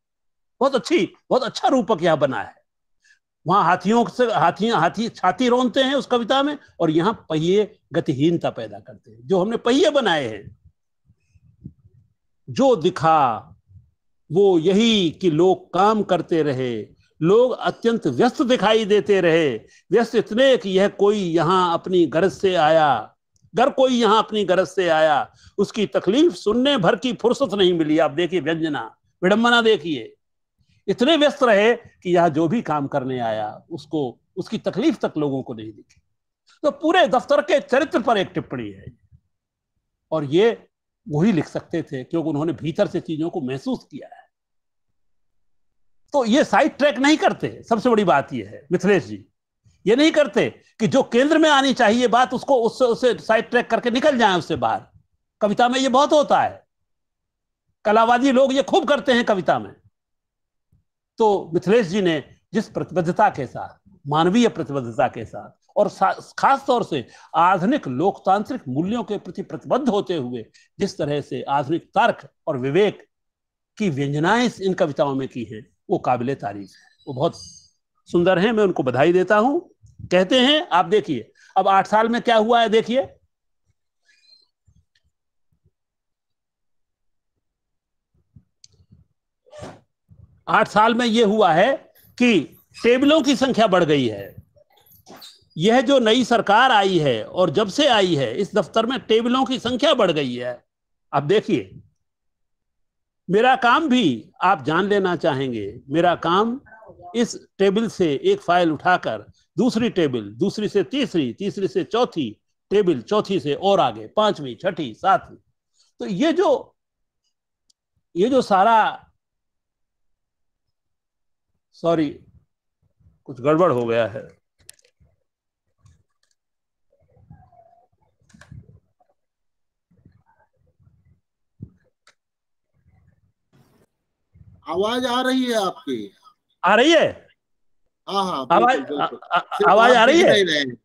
बहुत अच्छा रूपक यहां बना है। वहां हाथियों से हाथी छाती रोनते हैं उस कविता में, और यहां पहिए गतिहीनता पैदा करते हैं। जो हमने पहिए बनाए हैं, जो दिखा वो यही कि लोग काम करते रहे, लोग अत्यंत व्यस्त दिखाई देते रहे। व्यस्त इतने कि यह कोई यहां अपनी गरज से आया, कोई यहां अपनी गरज से आया, उसकी तकलीफ सुनने भर की फुर्सत नहीं मिली। आप देखिए व्यंजना, विडंबना देखिए। इतने व्यस्त रहे कि यहां जो भी काम करने आया उसको, उसकी तकलीफ तक लोगों को नहीं दिखी। तो पूरे दफ्तर के चरित्र पर एक टिप्पणी है, और ये वही लिख सकते थे क्योंकि उन्होंने भीतर से चीजों को महसूस किया है। तो ये साइड ट्रैक नहीं करते। सबसे बड़ी बात ये है मिथिलेश जी, ये नहीं करते कि जो केंद्र में आनी चाहिए बात, उसको उससे साइड ट्रैक करके निकल जाए उससे बाहर। कविता में ये बहुत होता है, कलावादी लोग ये खूब करते हैं कविता में। तो मिथिलेश जी ने जिस प्रतिबद्धता के साथ, मानवीय प्रतिबद्धता के साथ, और खास तौर से आधुनिक लोकतांत्रिक मूल्यों के प्रति प्रतिबद्ध होते हुए जिस तरह से आधुनिक तर्क और विवेक की व्यंजनाएं इन कविताओं में की हैं, वो काबिले तारीफ है, वो बहुत सुंदर है। मैं उनको बधाई देता हूं। कहते हैं, आप देखिए अब 8 साल में क्या हुआ है। देखिए 8 साल में यह हुआ है कि टेबलों की संख्या बढ़ गई है। यह जो नई सरकार आई है और जब से आई है, इस दफ्तर में टेबलों की संख्या बढ़ गई है। अब देखिए, मेरा काम भी आप जान लेना चाहेंगे। मेरा काम इस टेबल से एक फाइल उठाकर दूसरी टेबल, दूसरी से तीसरी, तीसरी से चौथी टेबल चौथी से और आगे, पांचवी, छठी, सातवीं। तो ये जो सारा, सॉरी कुछ गड़बड़ हो गया है।
आवाज आ रही है आपकी?
आ रही है?
हाँ हाँ,
आवाज
बिल्कुल बिल्कुल। सिर्फ
आवाज
आप
आ रही
दिख
है?
नहीं रहे हैं,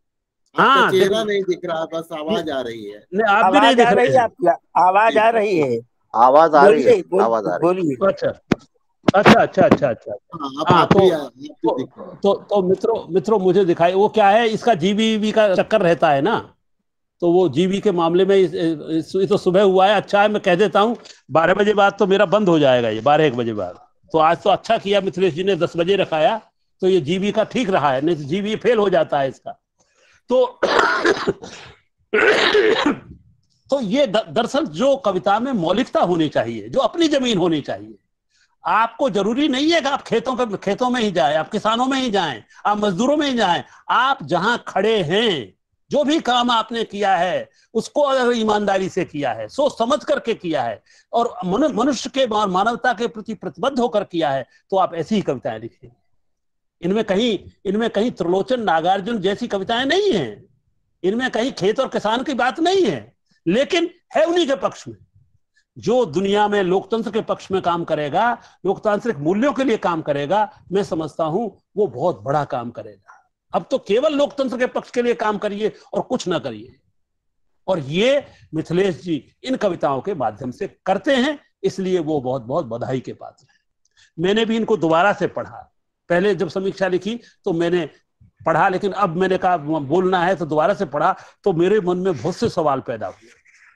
आपका
हाँ,
चेहरा नहीं दिख रहा, बस आवाज आ रही है।
नहीं, आप भी नहीं
आवाज
दिख
आ
रहे
रही है
हैं।
आपकी? आवाज आ रही है?
आवाज आ रही है,
बोलिए
आवाज आ रही है।
बोलिए।
अच्छा अच्छा अच्छा अच्छा अच्छा।
हाँ, अब
हाँ,
आप भी दिख रहे हैं।
तो मित्रों मुझे दिखाई, वो क्या है, इसका जीबी का चक्कर रहता है ना, तो वो जीबी के मामले में ये तो सुबह हुआ है। अच्छा है, मैं कह देता हूँ 12 बजे बाद तो मेरा बंद हो जाएगा, ये 12-1 बजे बाद। तो आज तो अच्छा किया मिथिलेश जी ने 10 बजे रखाया, तो ये जीबी का ठीक रहा है, नहीं तो जीबी फेल हो जाता है इसका। तो तो ये दरअसल जो कविता में मौलिकता होनी चाहिए, जो अपनी जमीन होनी चाहिए। आपको जरूरी नहीं है कि आप खेतों में ही जाएं, आप किसानों में ही जाएं, आप मजदूरों में ही जाएं। आप जहां खड़े हैं, जो भी काम आपने किया है उसको अगर ईमानदारी से किया है, सोच समझ करके किया है, और मनुष्य के मानवता के प्रति प्रतिबद्ध होकर किया है, तो आप ऐसी ही कविताएं लिखेंगे। इनमें कहीं त्रिलोचन नागार्जुन जैसी कविताएं नहीं हैं, इनमें कहीं खेत और किसान की बात नहीं है, लेकिन है उन्हीं के पक्ष में। जो दुनिया में लोकतंत्र के पक्ष में काम करेगा, लोकतांत्रिक मूल्यों के लिए काम करेगा, मैं समझता हूं वो बहुत बड़ा काम करेगा। अब तो केवल लोकतंत्र के पक्ष के लिए काम करिए और कुछ ना करिए, और ये मिथिलेश जी इन कविताओं के माध्यम से करते हैं, इसलिए वो बहुत बहुत बधाई के पात्र हैं। मैंने भी इनको दोबारा से पढ़ा, पहले जब समीक्षा लिखी तो मैंने पढ़ा, लेकिन अब मैंने कहा बोलना है तो दोबारा से पढ़ा, तो मेरे मन में बहुत से सवाल पैदा हुए,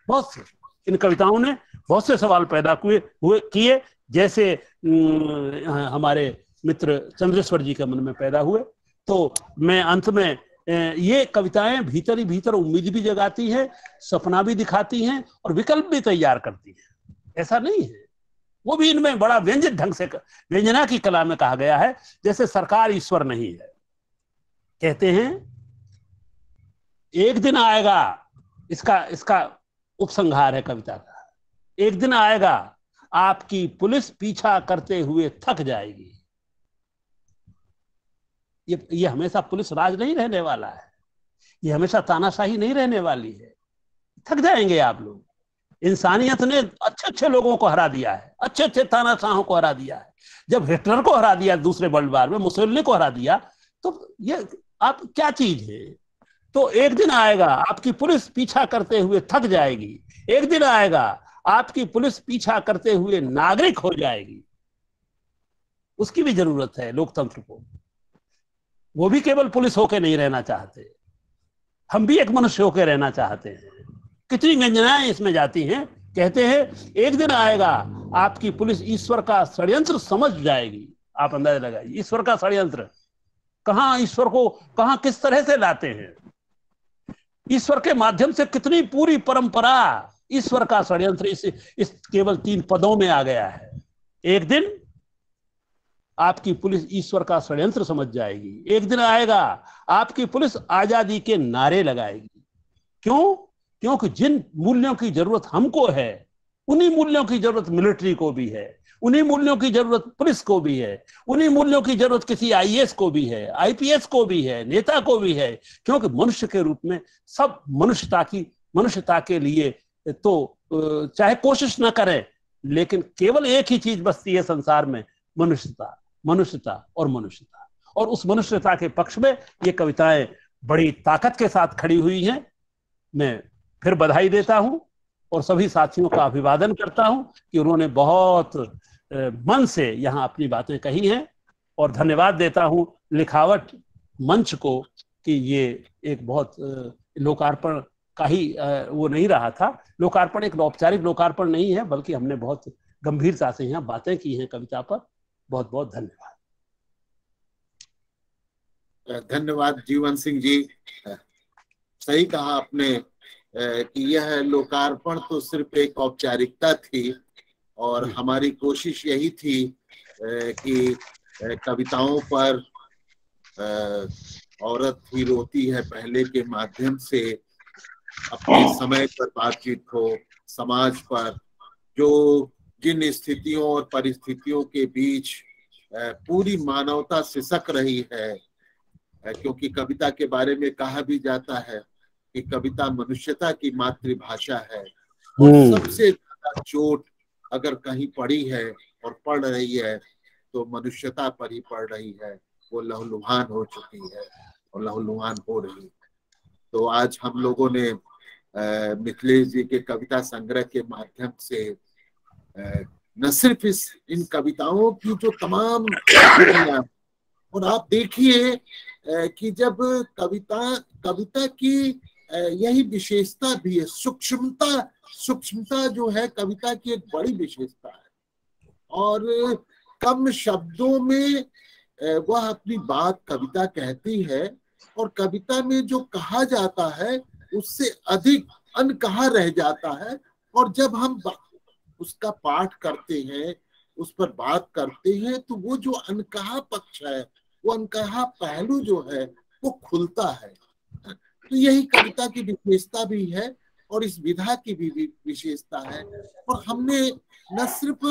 बहुत से। इन कविताओं ने बहुत से सवाल पैदा किए, जैसे हमारे मित्र चंद्रेश्वर जी के मन में पैदा हुए। तो मैं अंत में, ये कविताएं भीतर ही भीतर उम्मीद भी जगाती हैं, सपना भी दिखाती हैं, और विकल्प भी तैयार करती हैं। ऐसा नहीं है, वो भी इनमें बड़ा व्यंजित ढंग से, व्यंजना की कला में कहा गया है। जैसे सरकार ईश्वर नहीं है, कहते हैं एक दिन आएगा, इसका उपसंहार है कविता का। एक दिन आएगा आपकी पुलिस पीछा करते हुए थक जाएगी। ये हमेशा पुलिस राज नहीं रहने वाला है, ये हमेशा तानाशाही नहीं रहने वाली है। थक जाएंगे आप लोग। इंसानियत ने अच्छे अच्छे लोगों को हरा दिया है, अच्छे अच्छे तानाशाहों को हरा दिया है। जब हिटलर को हरा दिया दूसरे वर्ल्ड वार में, मुसोलिनी को हरा दिया, तो ये आप क्या चीज है। तो एक दिन आएगा आपकी पुलिस पीछा करते हुए थक जाएगी, एक दिन आएगा आपकी पुलिस पीछा करते हुए नागरिक हो जाएगी। उसकी भी जरूरत है लोकतंत्र को। वो भी केवल पुलिस होकर नहीं रहना चाहते, हम भी एक मनुष्य होकर रहना चाहते हैं। कितनी व्यंजनाएं इसमें जाती हैं। कहते हैं एक दिन आएगा आपकी पुलिस ईश्वर का षड्यंत्र समझ जाएगी। आप अंदाजा लगाइए, ईश्वर का षड्यंत्र, कहां ईश्वर को कहां किस तरह से लाते हैं। ईश्वर के माध्यम से कितनी पूरी परंपरा, ईश्वर का षड्यंत्र इस केवल 3 पदों में आ गया है। एक दिन आपकी पुलिस ईश्वर का षड्यंत्र समझ जाएगी, एक दिन आएगा आपकी पुलिस आजादी के नारे लगाएगी। क्यों? क्योंकि जिन मूल्यों की जरूरत हमको है, उन्हीं मूल्यों की जरूरत मिलिट्री को भी है, उन्हीं मूल्यों की जरूरत पुलिस को भी है, उन्हीं मूल्यों की जरूरत किसी आईएएस को भी है, आईपीएस को भी है, नेता को भी है। क्योंकि मनुष्य के रूप में सब मनुष्यता के लिए तो चाहे कोशिश ना करें, लेकिन केवल एक ही चीज बसती है संसार में, मनुष्यता, मनुष्यता और मनुष्यता। और उस मनुष्यता के पक्ष में ये कविताएं बड़ी ताकत के साथ खड़ी हुई हैं। मैं फिर बधाई देता हूं और सभी साथियों का अभिवादन करता हूं कि उन्होंने बहुत मन से यहाँ अपनी बातें कही हैं, और धन्यवाद देता हूं लिखावट मंच को कि ये एक बहुत लोकार्पण का ही वो नहीं रहा था। लोकार्पण एक औपचारिक लोकार्पण नहीं है, बल्कि हमने बहुत गंभीरता से यहाँ बातें की हैं कविता पर। बहुत बहुत धन्यवाद।
धन्यवाद जीवन सिंह जी। सही कहा आपने कि यह लोकार्पण तो सिर्फ एक औपचारिकता थी, और हमारी कोशिश यही थी कि कविताओं पर औरत ही रोती है पहले के माध्यम से अपने समय पर बातचीत हो, समाज पर जो जिन स्थितियों और परिस्थितियों के बीच पूरी मानवता सिसक रही है, क्योंकि कविता के बारे में कहा भी जाता है कि कविता मनुष्यता की मातृभाषा है और सबसे ज्यादा चोट अगर कहीं पड़ी है और पड़ रही है तो मनुष्यता पर ही पड़ रही है। वो लहूलुहान हो चुकी है और लहूलुहान हो रही है। तो आज हम लोगों ने मिथिलेश जी के कविता संग्रह के माध्यम से न सिर्फ इन कविताओं की जो तमाम खूबियां, और आप देखिए कि जब कविता की यही विशेषता भी है, सूक्ष्मता जो है कविता की एक बड़ी विशेषता है और कम शब्दों में वह अपनी बात कविता कहती है और कविता में जो कहा जाता है उससे अधिक अनकहा रह जाता है। और जब हम उसका पाठ करते हैं, उस पर बात करते हैं, तो वो जो अनकहा पक्ष है, वो अनकहा पहलू जो है वो खुलता है। तो यही कविता की विशेषता भी है और इस विधा की भी विशेषता है। और हमने न सिर्फ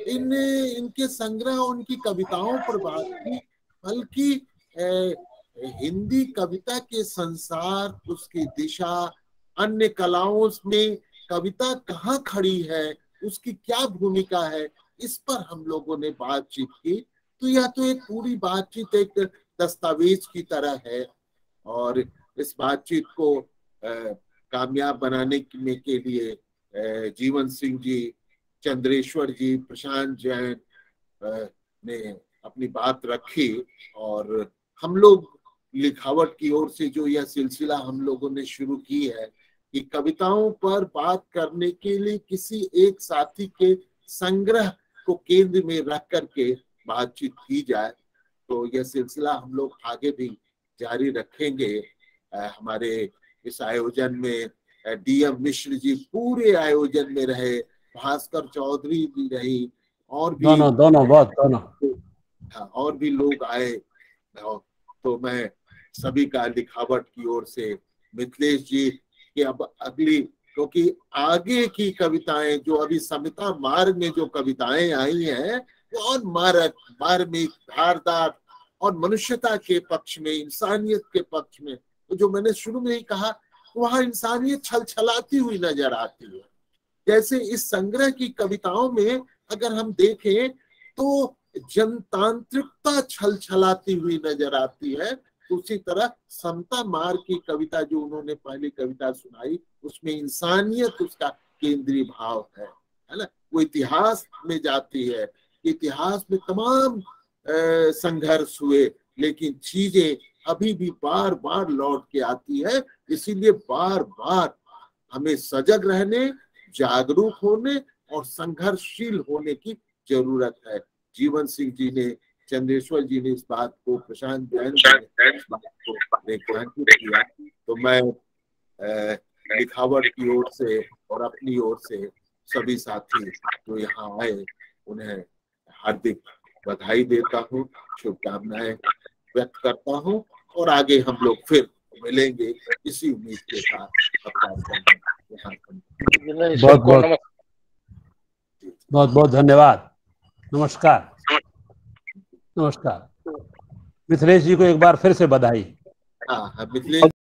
इनके संग्रह और उनकी कविताओं पर बात की, बल्कि हिंदी कविता के संसार, उसकी दिशा, अन्य कलाओं में कविता कहाँ खड़ी है, उसकी क्या भूमिका है, इस पर हम लोगों ने बातचीत की। तो यह तो एक पूरी बातचीत एक दस्तावेज की तरह है और इस बातचीत को कामयाब बनाने के लिए जीवन सिंह जी, चंद्रेश्वर जी, प्रशांत जैन ने अपनी बात रखी और हम लोग लिखावट की ओर से जो यह सिलसिला हम लोगों ने शुरू की है कि कविताओं पर बात करने के लिए किसी एक साथी के संग्रह को केंद्र में रख करके बातचीत की जाए, तो यह सिलसिला हम लोग आगे भी जारी रखेंगे। हमारे इस आयोजन में डीएम मिश्र जी पूरे आयोजन में रहे, भास्कर चौधरी भी रही और भी दोनों और भी लोग आए। तो मैं सभी का लिखावट की ओर से मिथिलेश जी की अब अगली, क्योंकि आगे की कविताएं जो अभी समता मार्ग में जो कविताएं आई हैं वो और मार्मिक, धारदार और मनुष्यता के पक्ष में, इंसानियत के पक्ष में, तो जो मैंने शुरू में ही कहा वहां इंसानियत छलछलाती हुई नजर आती है। जैसे इस संग्रह की कविताओं में अगर हम देखें तो जनतांत्रिकता छलछलाती हुई नजर आती है, उसी तरह समता मार्ग की कविता जो उन्होंने पहली कविता सुनाई उसमें इंसानियत उसका केंद्रीय भाव है ना। वो इतिहास में जाती है, इतिहास में तमाम संघर्ष हुए लेकिन चीजें अभी भी बार बार लौट के आती है। इसीलिए बार बार हमें सजग रहने, जागरूक होने और संघर्षशील होने की जरूरत है। जीवन सिंह जी ने, चंद्रेश्वर जी ने इस बात को, प्रशांत जैन जी ने इस बात को रेखांकित किया। तो मैं लिखावट की ओर से और अपनी ओर से सभी साथी जो यहाँ आए उन्हें हार्दिक बधाई देता हूँ, शुभकामनाएं व्यक्त करता हूँ और आगे हम लोग फिर मिलेंगे इसी उम्मीद के साथ।
बहुत बहुत धन्यवाद। नमस्कार। नमस्कार। मिथिलेश जी को एक बार फिर से बधाई।
हाँ, मिथिलेश